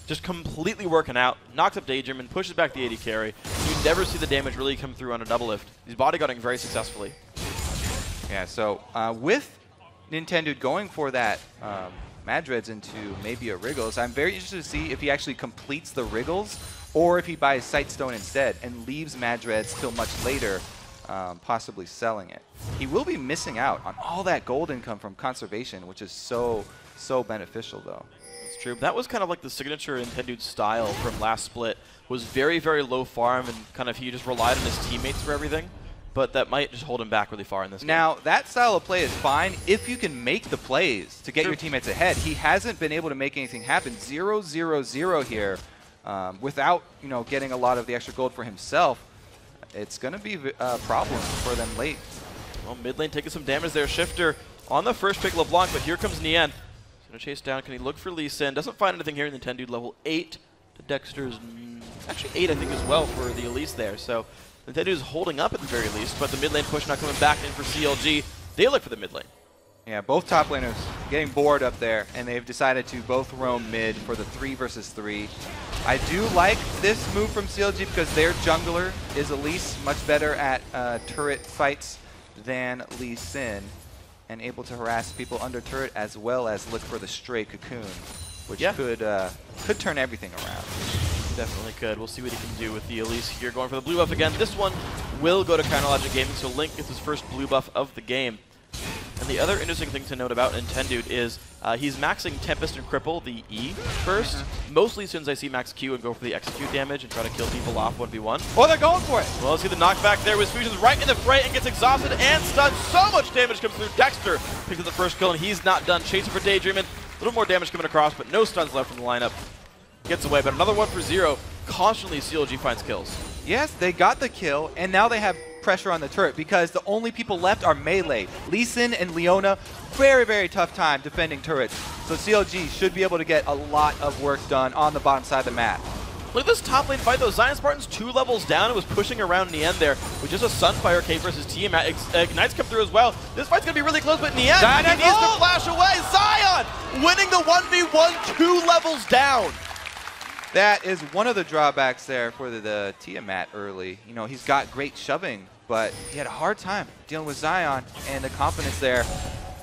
just completely working out. Knocks up Daydream and pushes back the AD carry. You never see the damage really come through on a double lift. He's bodyguarding very successfully. Yeah, so with Nintendo going for that Madreds into maybe a Wriggles, I'm very interested to see if he actually completes the Wriggles or if he buys Sightstone instead and leaves Madreds till much later, possibly selling it. He will be missing out on all that gold income from conservation, which is so beneficial, though. That's true. That was kind of like the signature Nintendo style from last split. Was very, very low farm, and kind of he just relied on his teammates for everything. But that might just hold him back really far in this game. Now, that style of play is fine if you can make the plays to get your teammates ahead. He hasn't been able to make anything happen. 0-0-0 here without, you know, getting a lot of the extra gold for himself. It's going to be a problem for them late. Well, mid lane taking some damage there. Shifter on the first pick LeBlanc, but here comes Nien. He's going to chase down. Can he look for Lee Sin? Doesn't find anything here in the Nintendo level 8 to Dexter's, actually 8 I think as well for the Elise there. So Nintendo is holding up at the very least, but the mid lane push not coming back in for CLG. They look for the mid lane. Yeah, both top laners getting bored up there, and they've decided to both roam mid for the 3 versus 3. I do like this move from CLG because their jungler is Elise, much better at turret fights than Lee Sin, and able to harass people under turret as well as look for the stray cocoon, which could turn everything around. Definitely could. We'll see what he can do with the Elise here. Going for the blue buff again. This one will go to Chronologic Gaming, so Link gets his first blue buff of the game. And the other interesting thing to note about Nintendo is he's maxing Tempest and Cripple, the E, first. Mostly since I see max Q and go for the execute damage and try to kill people off 1v1. Oh, they're going for it! Well, let's see the knockback there with Fusion's right in the fray and gets exhausted and stunned. So much damage comes through. Dexter picks up the first kill, and he's not done. Chasing for Daydreamin'. A little more damage coming across, but no stuns left from the lineup. Gets away, but another one for 0. Constantly CLG finds kills. Yes, they got the kill, and now they have pressure on the turret because the only people left are melee. Lee Sin and Leona, very, very tough time defending turrets. So CLG should be able to get a lot of work done on the bottom side of the map. Look at this top lane fight, though. Zion Spartan's 2 levels down and was pushing around Nien there with just a Sunfire K versus Tiamat. Ignites come through as well. This fight's going to be really close, but Nien, he needs to flash away. Zion winning the 1v1, 2 levels down. That is one of the drawbacks there for the Tiamat early. You know, he's got great shoving, but he had a hard time dealing with Zion and the confidence there.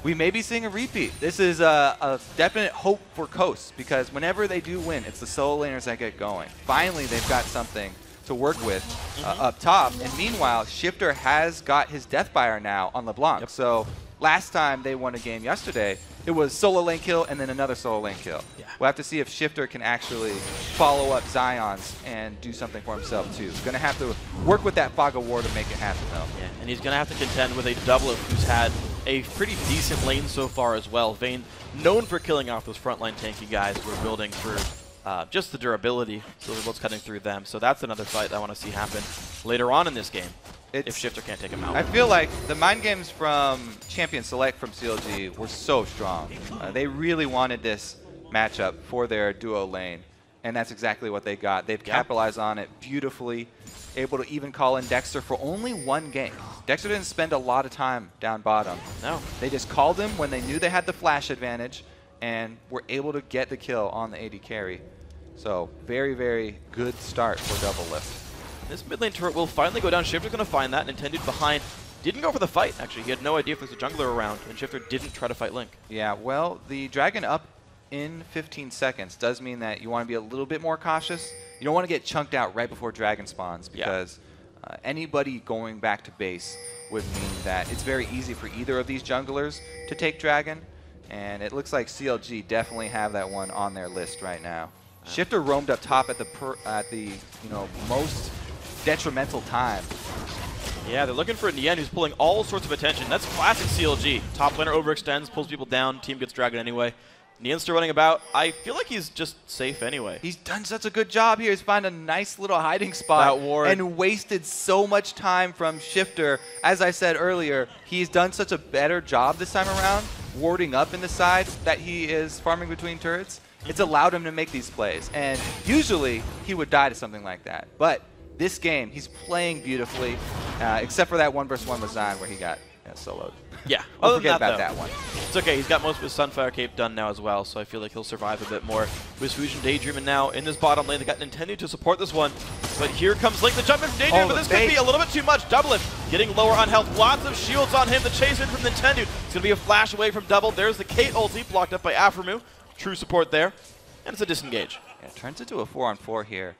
We may be seeing a repeat. This is a definite hope for Coast because whenever they do win, it's the solo laners that get going. Finally, they've got something to work with up top. And meanwhile, Shifter has got his Deathfire now on LeBlanc. Yep. So last time they won a game yesterday, it was solo lane kill and then another solo lane kill. Yeah. We'll have to see if Shifter can actually follow up Zion's and do something for himself too. He's going to have to work with that Fog of War to make it happen though. Yeah, and he's going to have to contend with a Doublet who's had a pretty decent lane so far as well. Vayne, known for killing off those frontline tanky guys who are building for just the durability, so what's cutting through them. So that's another fight I want to see happen later on in this game. If Shifter can't take him out. I feel like the mind games from Champion Select from CLG were so strong. They really wanted this matchup for their duo lane. and that's exactly what they got. They've capitalized on it beautifully, able to even call in Dexter for only one game. Dexter didn't spend a lot of time down bottom. No. They just called him when they knew they had the flash advantage and were able to get the kill on the AD carry. So very, very good start for Double Lift. This mid lane turret will finally go down. Shifter's going to find that. Nintendo behind. Didn't go for the fight, actually. He had no idea if there's a jungler around, and Shifter didn't try to fight Link. Yeah, well, the Dragon up in 15 seconds does mean that you want to be a little bit more cautious. You don't want to get chunked out right before Dragon spawns, because anybody going back to base would mean that it's very easy for either of these junglers to take Dragon, and it looks like CLG definitely have that one on their list right now. Shifter roamed up top at the most detrimental time. Yeah, they're looking for Nien, who's pulling all sorts of attention. That's classic CLG. Top laner overextends, pulls people down, team gets Dragon anyway. Nien's still running about. I feel like he's just safe anyway. He's done such a good job here. He's found a nice little hiding spot and wasted so much time from Shifter. As I said earlier, he's done such a better job this time around, warding up in the side that he is farming between turrets. It's allowed him to make these plays. And usually, he would die to something like that. But this game, he's playing beautifully, except for that 1v1 with Zion where he got soloed. Yeah, We'll forget about that one. It's okay. He's got most of his Sunfire Cape done now as well, so I feel like he'll survive a bit more. With Fusion Daydreaming now in this bottom lane. They got Nintendo to support this one. But here comes Link, the jump in from Daydream, but this could be a little bit too much. Double Lift getting lower on health. Lots of shields on him. The chase in from Nintendo. It's going to be a flash away from Double. There's the Kate ulti blocked up by Aframu. True support there. And it's a disengage. Yeah, it turns into a 4-on-4 here.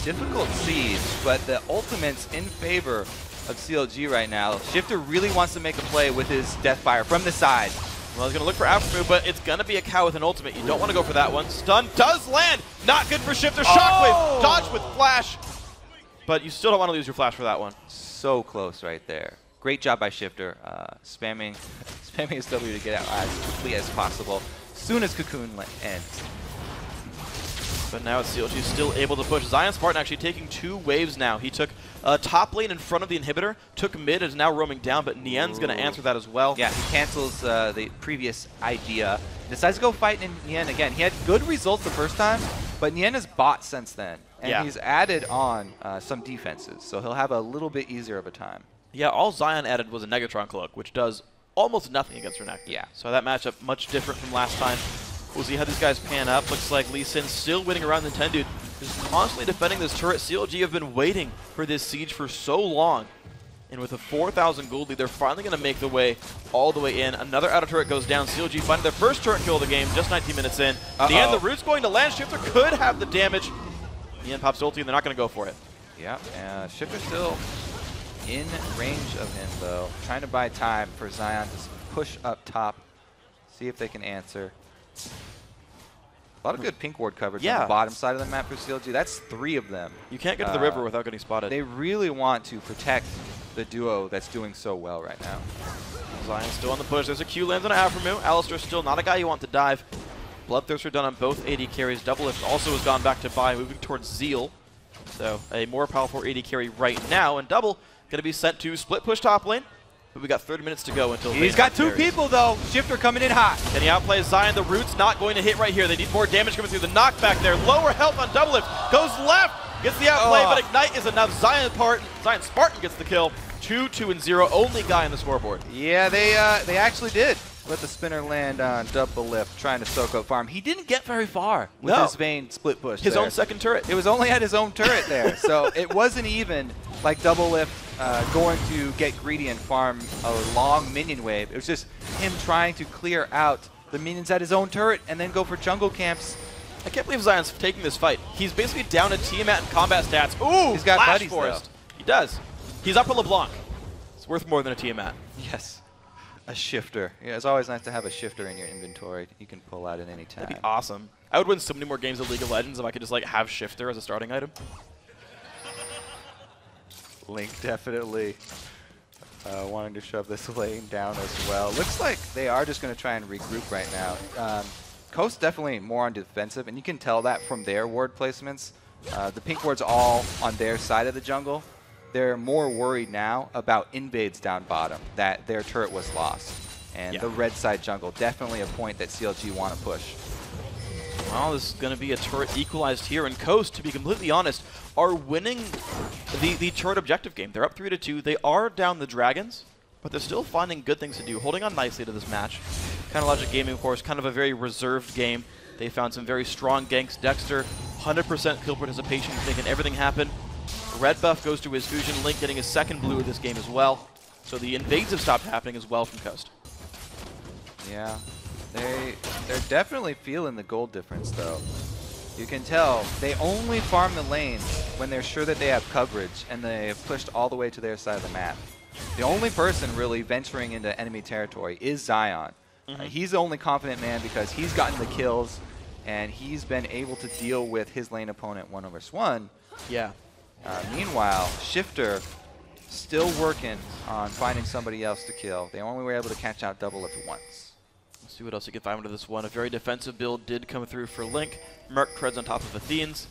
Difficult siege, but the ultimate's in favor of CLG right now. Shifter really wants to make a play with his Deathfire from the side. Well, he's going to look for Aframu, but it's going to be a cow with an ultimate. You don't want to go for that one. Stun does land. Not good for Shifter. Shockwave. Dodge with flash. But you still don't want to lose your flash for that one. So close right there. Great job by Shifter. Spamming his W to get out as quickly as possible. Soon as Cocoon ends. But now it's CLG still able to push. Zion Spartan actually taking 2 waves now. He took top lane in front of the inhibitor, took mid, is now roaming down, but Nien's going to answer that as well. Yeah, he cancels the previous idea. Decides to go fight Nien again. He had good results the first time, but Nien has bought since then. And he's added on some defenses, so he'll have a little bit easier of a time. Yeah, all Zion added was a Negatron Cloak, which does almost nothing against Renekton. Yeah. So that matchup much different from last time. We'll see how these guys pan up. Looks like Lee Sin still winning around Nintendo. Just constantly defending this turret. CLG have been waiting for this siege for so long. And with a 4,000 gold lead, they're finally going to make the way all the way in. Another outer turret goes down. CLG finding their first turret kill of the game, just 19 minutes in. Nien, the root's going to land. Shifter could have the damage. Nien pops ulti, and they're not going to go for it. Yeah, Shifter still in range of him, though. Trying to buy time for Zion to push up top, see if they can answer. A lot of good pink ward coverage on the bottom side of the map for CLG. That's 3 of them. You can't get to the river without getting spotted. They really want to protect the duo that's doing so well right now. Zion still on the push. There's a Q lands on Aframu. Alistair still not a guy you want to dive. Bloodthirster done on both AD carries. Double Lift also has gone back to buy, moving towards Zeal. So a more powerful AD carry right now. And Double going to be sent to split push top lane. But we got 30 minutes to go until he's got 2 people, though. Shifter coming in hot. Can he outplay Zion? The root's not going to hit right here. They need more damage coming through. The knockback there. Lower health on Double Lift. Goes left. Gets the outplay, but Ignite is enough. Zion Spartan gets the kill. 2, 2, and 0. Only guy on the scoreboard. Yeah, they actually did let the spinner land on Double Lift, trying to soak up farm. He didn't get very far with his Vayne split push. His own second turret. It was only at his own turret there, so it wasn't even like Double Lift going to get greedy and farm a long minion wave. It was just him trying to clear out the minions at his own turret and then go for jungle camps. I can't believe Zion's taking this fight. He's basically down a Tiamat in combat stats. Ooh, he's got Flash buddies, Forest. He does. He's up for LeBlanc. It's worth more than a Tiamat. Yes. A shifter. Yeah, it's always nice to have a shifter in your inventory. You can pull out at any time. That'd be awesome. I would win so many more games of League of Legends if I could just like have shifter as a starting item. Link definitely wanting to shove this lane down as well. Looks like they are just going to try and regroup right now. Coast definitely more on defensive, and you can tell that from their ward placements. The pink ward's all on their side of the jungle. They're more worried now about invades down bottom, that their turret was lost. And the red side jungle, definitely a point that CLG want to push. Well, this is going to be a turret equalized here, and Coast, to be completely honest, are winning the turret objective game. They're up 3-2. They are down the Dragons, but they're still finding good things to do, holding on nicely to this match. Kind of Logic Gaming, of course, kind of a very reserved game. They found some very strong ganks. Dexter, 100% kill participation, making everything happen. Red buff goes to his fusion. Link getting his second blue of this game as well. So the invades have stopped happening as well from Coast. Yeah, they're definitely feeling the gold difference, though. You can tell they only farm the lane when they're sure that they have coverage and they have pushed all the way to their side of the map. The only person really venturing into enemy territory is Zion. He's the only confident man because he's gotten the kills and he's been able to deal with his lane opponent 1v1. Yeah. Meanwhile, Shifter still working on finding somebody else to kill. They only were able to catch out Doublelift once. Let's see what else you can find into this one. A very defensive build did come through for Link. Merc creds on top of Athenes.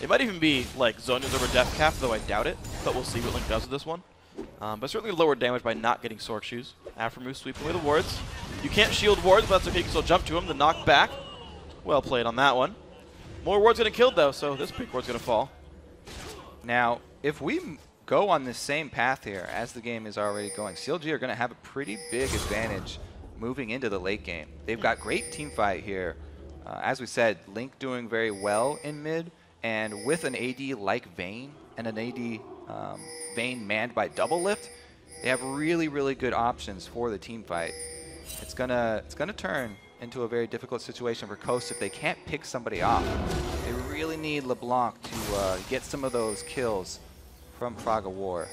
It might even be like Zonia's over Death Cap, though I doubt it. But we'll see what Link does with this one. But certainly lower damage by not getting Sork Shoes. Afremu sweeping away the wards. You can't shield wards, but that's okay. You can still jump to him. The knock back. Well played on that one. More wards getting killed, though, so this big ward's going to fall. Now, if we go on this same path here as the game is already going, CLG are going to have a pretty big advantage moving into the late game. They've got great team fight here. As we said, Link doing very well in mid, and with an AD like Vayne and an AD Vayne manned by Doublelift, they have really, really good options for the team fight. It's gonna turn into a very difficult situation for Coast if they can't pick somebody off. They really need LeBlanc to get some of those kills from Frog of War.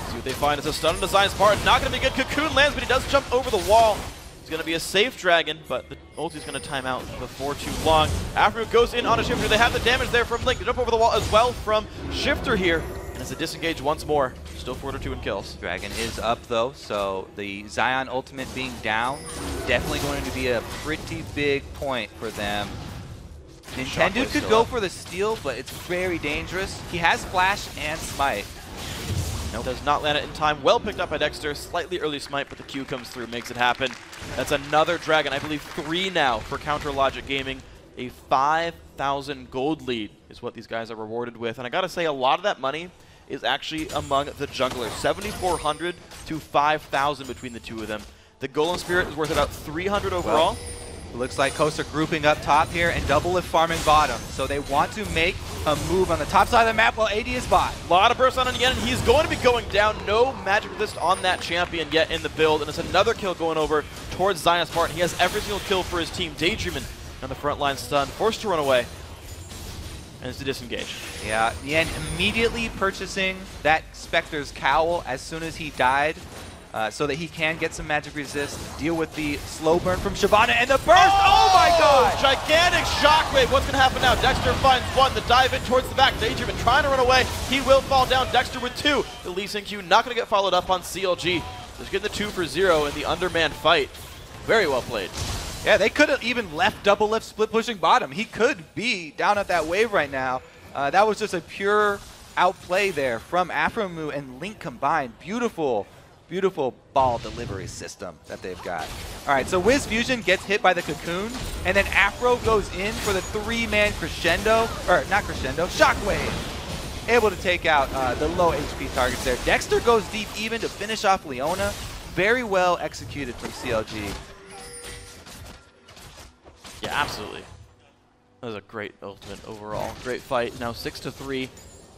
See what they find. It's a stun on Design's part. Not going to be good. Cocoon lands, but he does jump over the wall. It's going to be a safe dragon, but the ulti's going to time out before too long. Afremu goes in on a Shifter. They have the damage there from Link. They jump over the wall as well from Shifter here. And it's a disengage once more. Still 4-2 in kills. Dragon is up, though, so the Zion ultimate being down, definitely going to be a pretty big point for them. Nintendo could go for the steal, but it's very dangerous. He has Flash and Smite. Nope. Does not land it in time. Well picked up by Dexter. Slightly early Smite, but the Q comes through, makes it happen. That's another Dragon. I believe 3 now for Counter Logic Gaming. A 5,000 gold lead is what these guys are rewarded with. And I got to say, a lot of that money is actually among the junglers. 7,400 to 5,000 between the two of them. The Golem Spirit is worth about 300 overall. Well, it looks like Coast are grouping up top here and Doublelift farming bottom. So they want to make a move on the top side of the map while AD is bot. A lot of bursts on it again, and he's going to be going down. No magic resist on that champion yet in the build, and it's another kill going over towards Zion's part. He has every single kill for his team. Daydreamin' on the front line stun, forced to run away, and it's a disengage. Yeah, Yen immediately purchasing that Spectre's cowl as soon as he died. So that he can get some magic resist, deal with the slow burn from Shyvana, and the burst! Oh my god! Gigantic shockwave. What's going to happen now? Dexter finds one. The dive in towards the back. Daydreamin' trying to run away. He will fall down. Dexter with 2. The Lee Sin Q not going to get followed up on CLG. Just getting the 2 for 0 in the undermanned fight. Very well played. Yeah, they could have even left Doublelift split pushing bottom. He could be down at that wave right now. That was just a pure outplay there from Afremu and Link combined. Beautiful ball delivery system that they've got. All right, so Wiz Fusion gets hit by the Cocoon, and then Afro goes in for the 3-man crescendo, or not crescendo, Shockwave. Able to take out the low HP targets there. Dexter goes deep even to finish off Leona. Very well executed from CLG. Yeah, absolutely. That was a great ultimate overall. Great fight. Now 6-3,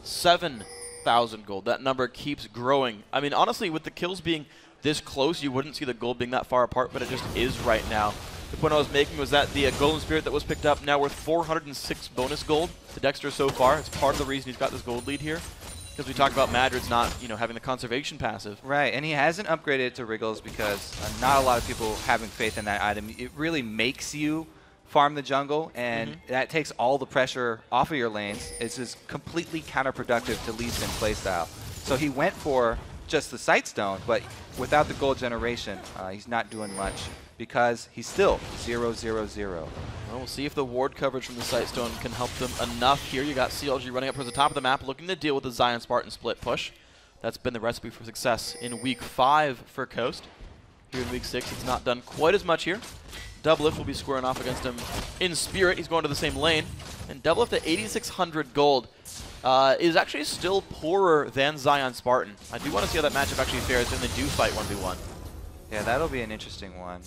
7,000 gold. That number keeps growing. I mean, honestly, with the kills being this close, you wouldn't see the gold being that far apart, but it just is right now. The point I was making was that the Golem Spirit that was picked up now worth 406 bonus gold to Dexter so far. It's part of the reason he's got this gold lead here. Because we talked about Madrid's not, having the conservation passive. Right, and he hasn't upgraded it to Wriggles because not a lot of people having faith in that item. It really makes you farm the jungle, and that takes all the pressure off of your lanes. It's just completely counterproductive to Lee Sin playstyle. So he went for just the Sightstone, but without the gold generation, he's not doing much because he's still 0-0-0. Well, we'll see if the ward coverage from the Sightstone can help them enough here. You got CLG running up towards the top of the map, looking to deal with the Zion Spartan split push. That's been the recipe for success in Week 5 for Coast. Here in Week 6, it's not done quite as much here. Doublelift will be squaring off against him in spirit. He's going to the same lane. And Doublelift at 8,600 gold is actually still poorer than Zion Spartan. I do want to see how that matchup actually fares when they do fight 1v1. Yeah, that'll be an interesting one.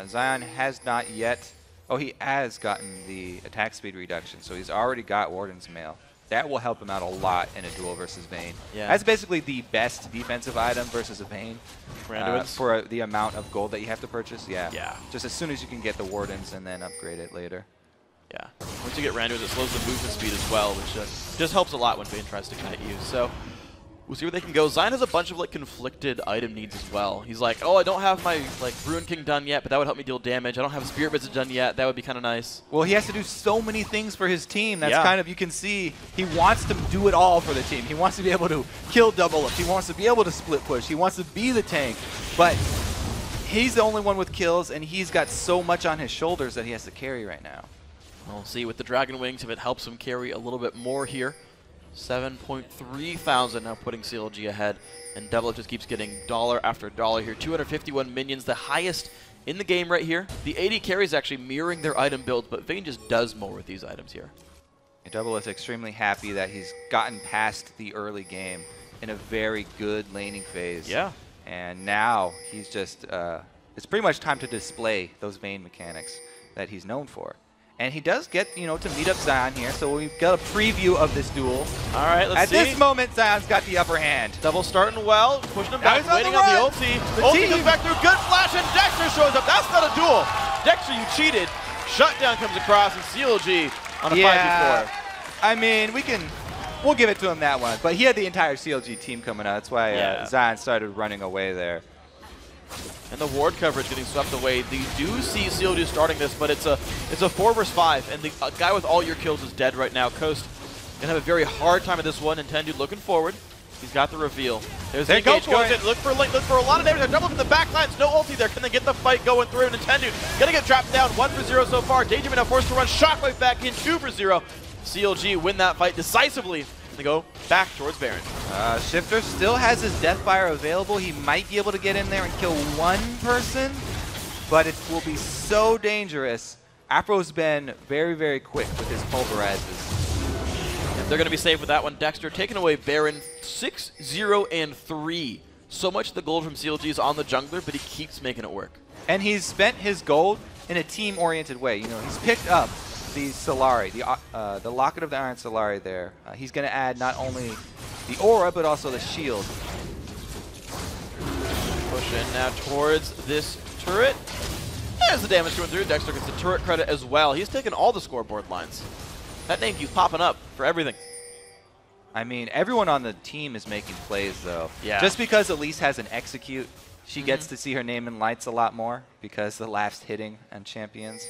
Zion has not yet... Oh, he has gotten the attack speed reduction, so he's already got Warden's Mail. That will help him out a lot in a duel versus Vayne. Yeah. That's basically the best defensive item versus a Vayne for the amount of gold that you have to purchase. Yeah. Yeah. Just as soon as you can get the Wardens and then upgrade it later. Yeah. Once you get Randuin's, it slows the movement speed as well, which just helps a lot when Vayne tries to kite you. So we'll see where they can go. Zion has a bunch of like conflicted item needs as well. He's like, oh, I don't have my like Ruin King done yet, but that would help me deal damage. I don't have Spirit Visit done yet. That would be kind of nice. Well, he has to do so many things for his team. That's kind of, you can see, he wants to do it all for the team. He wants to be able to kill Doublelift. He wants to be able to split push. He wants to be the tank. But he's the only one with kills, and he's got so much on his shoulders that he has to carry right now. We'll see with the Dragon Wings if it helps him carry a little bit more here. 7.3 thousand now putting CLG ahead, and Doublelift just keeps getting dollar after dollar here. 251 minions, the highest in the game right here. The 80 carries actually mirroring their item builds, but Vayne just does more with these items here. Doublelift extremely happy that he's gotten past the early game in a very good laning phase. Yeah. And now he's just, it's pretty much time to display those Vayne mechanics that he's known for. And he does get, you know, to meet up Zion here, so we've got a preview of this duel. All right, let's see. At this moment, Zion's got the upper hand. Double starting well, pushing him back, waiting on the ulti. The Ulti team. comes back through, good flash, and Dexter shows up. That's not a duel. Dexter, you cheated. Shutdown comes across, and CLG on a 5v4. I mean, we'll give it to him that one. But he had the entire CLG team coming out. That's why Zion started running away there. And the ward coverage getting swept away. You do see CLG starting this, but it's a 4 versus 5, and the guy with all your kills is dead right now. Coast gonna have a very hard time at this one. Nintendude looking forward. He's got the reveal. There's the engage. Goes in. Look for a lot of damage. They're double from the back lines. No ulti there. Can they get the fight going through? Nintendude gonna get trapped down. 1 for 0 so far. Daydream now forced to run. Shockwave back in. 2 for 0. CLG win that fight decisively. They go back towards Baron. Shifter still has his Deathfire available. He might be able to get in there and kill one person, but it will be so dangerous. Afro's been very, very quick with his pulverizes. And they're going to be safe with that one. Dexter taking away Baron 6, 0, and 3. So much of the gold from CLG is on the jungler, but he keeps making it work. And he's spent his gold in a team-oriented way. You know, he's picked up the Solari, the Locket of the Iron Solari there. He's going to add not only the aura, but also the shield. Push in now towards this turret. There's the damage going through. Dexter gets the turret credit as well. He's taking all the scoreboard lines. That name keeps popping up for everything. I mean, everyone on the team is making plays, though. Yeah. Just because Elise has an execute, she gets to see her name in lights a lot more because the last hitting on champions.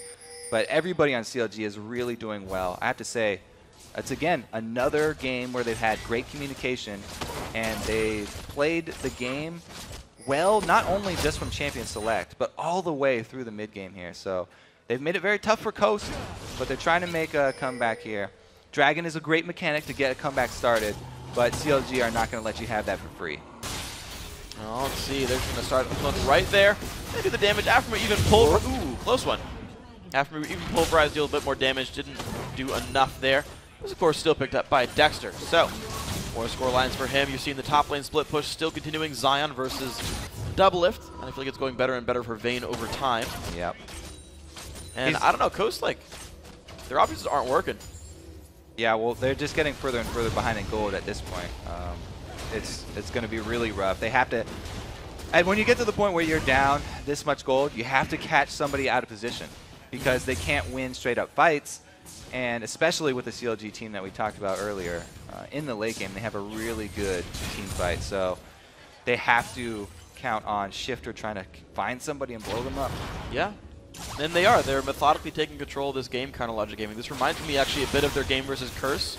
But everybody on CLG is really doing well. I have to say, it's again another game where they've had great communication and they've played the game well, not only just from Champion Select, but all the way through the mid game here. So they've made it very tough for Coast, but they're trying to make a comeback here. Dragon is a great mechanic to get a comeback started, but CLG are not going to let you have that for free. Oh, let's see. They're going to start the look right there. They do the damage. After even pulver. Ooh, close one. After even pulverized, deal a bit more damage. Didn't do enough there. Was of course still picked up by Dexter. So, more score lines for him. You're seeing the top lane split push still continuing. Zion versus Doublelift. And I feel like it's going better and better for Vayne over time. Yep. And I don't know, Coast, like, their options aren't working. Yeah, well, they're just getting further and further behind in gold at this point. It's going to be really rough. They have to, and when you get to the point where you're down this much gold, you have to catch somebody out of position because they can't win straight up fights. And especially with the CLG team that we talked about earlier, in the late game, they have a really good team fight. So they have to count on Shifter trying to find somebody and blow them up. Yeah. And they are. They're methodically taking control of this game, kind of logic gaming. This reminds me actually a bit of their game versus Curse.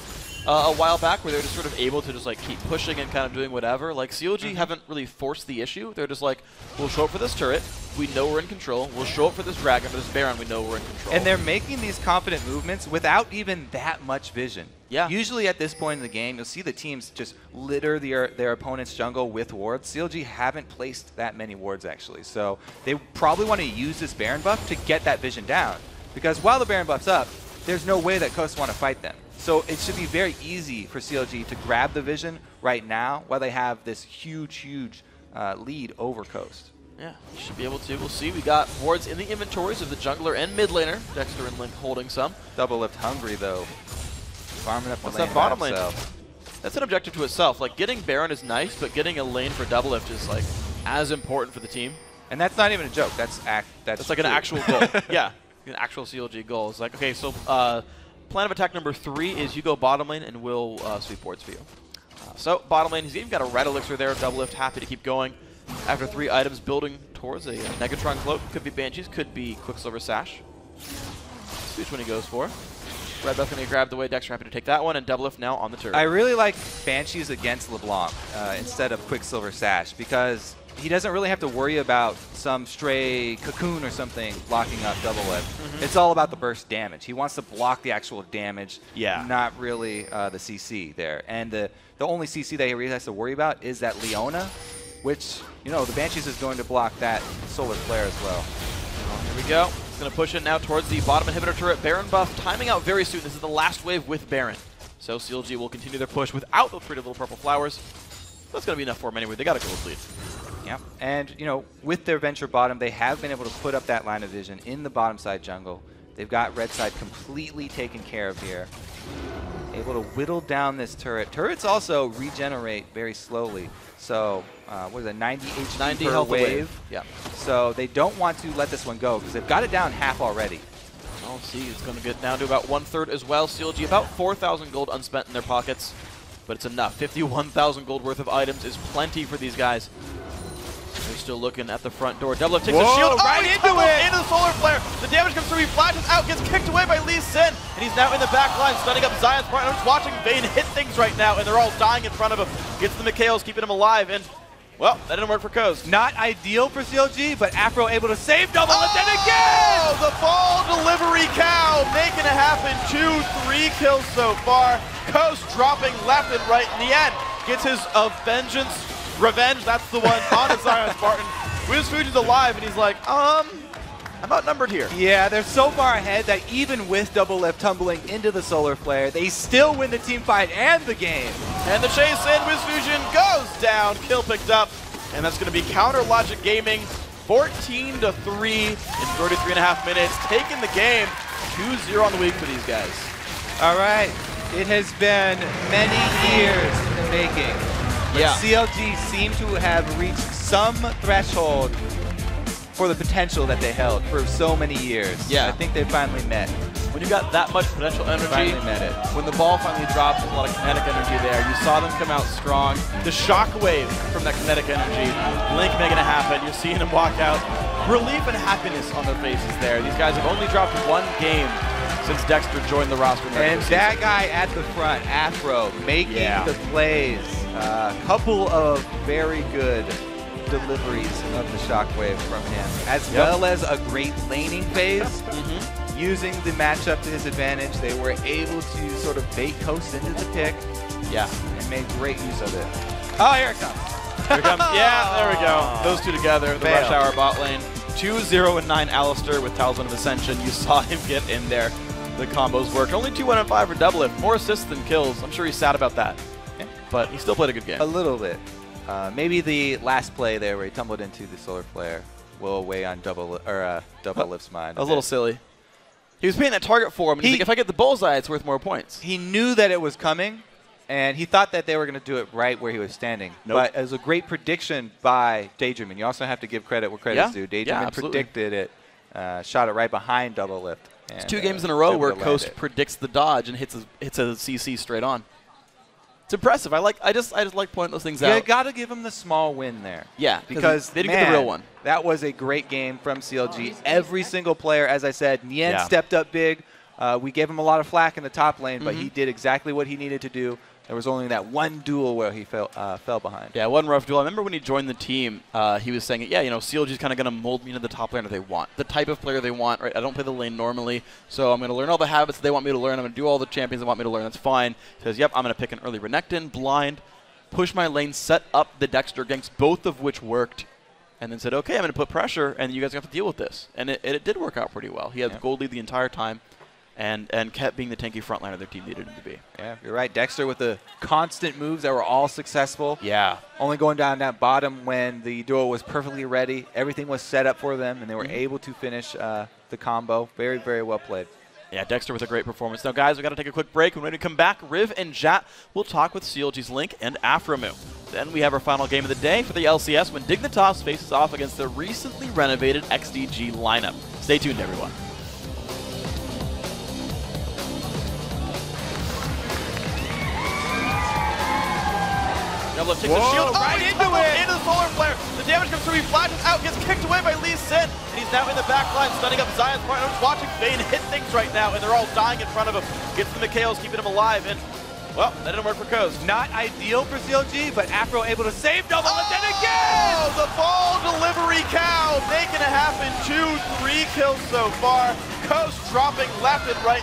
a while back where they're just sort of able to just like keep pushing and kind of doing whatever. Like CLG haven't really forced the issue. They're just like, we'll show up for this turret. We know we're in control. We'll show up for this dragon, for this Baron. We know we're in control. And they're making these confident movements without even that much vision. Yeah. Usually at this point in the game, you'll see the teams just litter their opponent's jungle with wards. CLG haven't placed that many wards, actually. So they probably want to use this Baron buff to get that vision down. Because while the Baron buff's up, there's no way that Coast want to fight them. So it should be very easy for CLG to grab the vision right now while they have this huge lead over Coast. Yeah, you should be able to. We'll see. We got wards in the inventories of the jungler and mid laner. Dexter and Link holding some. Double lift hungry, though. Farming up the What's lane that bottom by lane? himself. That's an objective to itself. Like, getting Baron is nice, but getting a lane for double lift is, like, as important for the team. And that's not even a joke. That's like an actual goal. Yeah, an actual CLG goal. It's like, okay, so plan of attack number 3 is you go bottom lane and we'll sweep boards for you. So bottom lane, he's even got a red elixir there. Double lift, happy to keep going. After 3 items, building towards a Negatron cloak. Could be Banshees, could be Quicksilver Sash. See which one he goes for. Red buff going to grab the way. Dexter happy to take that one, and double lift now on the turret. I really like Banshees against LeBlanc instead of Quicksilver Sash because he doesn't really have to worry about some stray cocoon or something blocking up double lift. It's all about the burst damage. He wants to block the actual damage, not really the CC there. And the only CC that he really has to worry about is that Leona, which, you know, the Banshees is going to block that solar flare as well. Here we go. He's going to push it now towards the bottom inhibitor turret. Baron buff timing out very soon. This is the last wave with Baron. So CLG will continue their push without the pretty little purple flowers. That's going to be enough for them anyway. They got a gold lead. Yeah, and, you know, with their venture bottom, they have been able to put up that line of vision in the bottom side jungle. They've got red side completely taken care of here. Able to whittle down this turret. Turrets also regenerate very slowly. So, what is it, 90 HP 90 per health wave? Yeah. So they don't want to let this one go because they've got it down half already. I'll see. It's going to get down to about 1/3 as well. CLG about 4,000 gold unspent in their pockets, but it's enough. 51,000 gold worth of items is plenty for these guys. They're still looking at the front door. Double lift takes a shield right into it! Into the solar flare. The damage comes through. He flashes out, gets kicked away by Lee Sin, and he's now in the back line, stunning up Zion's partner. I'm just watching Vayne hit things right now, and they're all dying in front of him. Gets the Mikhails, keeping him alive, and well, that didn't work for Coast. Not ideal for CLG, but Afro able to save double lift and again! Oh, the ball delivery cow making it happen. 2-3 kills so far. Coast dropping left and right in the end. Gets his revenge, that's the one, on a Zion Spartan. Wiz Fuji's alive, and he's like, I'm outnumbered here. Yeah, they're so far ahead that even with double lift tumbling into the solar flare, they still win the team fight and the game. And the chase in, Wiz Fusion goes down, kill picked up, and that's going to be Counter Logic Gaming, 14-3 in 33.5 minutes, taking the game, 2-0 on the week for these guys. All right, it has been many years in the making. But CLG seem to have reached some threshold for the potential that they held for so many years. Yeah. I think they finally met. When you got that much potential energy, Finally met it. when the ball finally dropped, there's a lot of kinetic energy there. You saw them come out strong. The shockwave from that kinetic energy, Link making it happen. You're seeing them walk out. Relief and happiness on their faces there. These guys have only dropped 1 game since Dexter joined the roster. And that guy at the front, Afro, making the plays. A couple of very good deliveries of the shockwave from him, as well as a great laning phase. Using the matchup to his advantage, they were able to sort of bait Coast into the pick. And made great use of it. Oh, here it comes. Here it comes. Yeah, there we go. Those two together, the Rush Hour bot lane. 2-0 and 9 Alistair with Talisman of Ascension. You saw him get in there. The combos worked. Only 2-1 and 5 for double lift. More assists than kills. I'm sure he's sad about that. But he still played a good game. A little bit. Maybe the last play there where he tumbled into the solar flare will weigh on double lift's mind. A little silly. He was paying that target for him. And he's like, if I get the bullseye, it's worth more points. He knew that it was coming, and he thought that they were going to do it right where he was standing. But it was a great prediction by Daydreamin. You also have to give credit where credit's due. Daydreamin predicted it, shot it right behind double lift. It's 2 games in a row where Coast predicts the dodge and hits a CC straight on. It's impressive. I just like pointing those things out. You got to give him the small win there. Yeah, because they didn't get the real one. That was a great game from CLG. Every single player, as I said, Nien stepped up big. we gave him a lot of flack in the top lane, but he did exactly what he needed to do. There was only that one duel where he fell behind. Yeah, one rough duel. I remember when he joined the team, he was saying, yeah, you know, CLG's kind of going to mold me into the top laner they want, the type of player they want, right? I don't play the lane normally, so I'm going to learn all the habits that they want me to learn. I'm going to do all the champions they want me to learn. That's fine. He says, yep, I'm going to pick an early Renekton, blind, push my lane, set up the Dexter ganks, both of which worked, and then said, okay, I'm going to put pressure, and you guys have to deal with this. And it did work out pretty well. He had the gold lead the entire time. And kept being the tanky frontliner their team needed him to be. Yeah, you're right. Dexter with the constant moves that were all successful. Yeah. Only going down that bottom when the duel was perfectly ready. Everything was set up for them, and they were able to finish the combo. Very, very well played. Yeah, Dexter with a great performance. Now, guys, we've got to take a quick break. When we come back, Riv and Jat will talk with CLG's Link and Aframu. Then we have our final game of the day for the LCS when Dignitas faces off against the recently renovated XDG lineup. Stay tuned, everyone. Double takes the shield right into the solar flare. The damage comes through. He flashes out, gets kicked away by Lee Sin, and he's now in the back line, stunning up Zion's partner. I'm watching Vayne hit things right now, and they're all dying in front of him. Gets the KOs, keeping him alive, and well, that didn't work for Coast. Not ideal for CLG, but Afro able to save double, and then again! The ball delivery cow making it happen. 2-3 kills so far. Coast dropping left and right.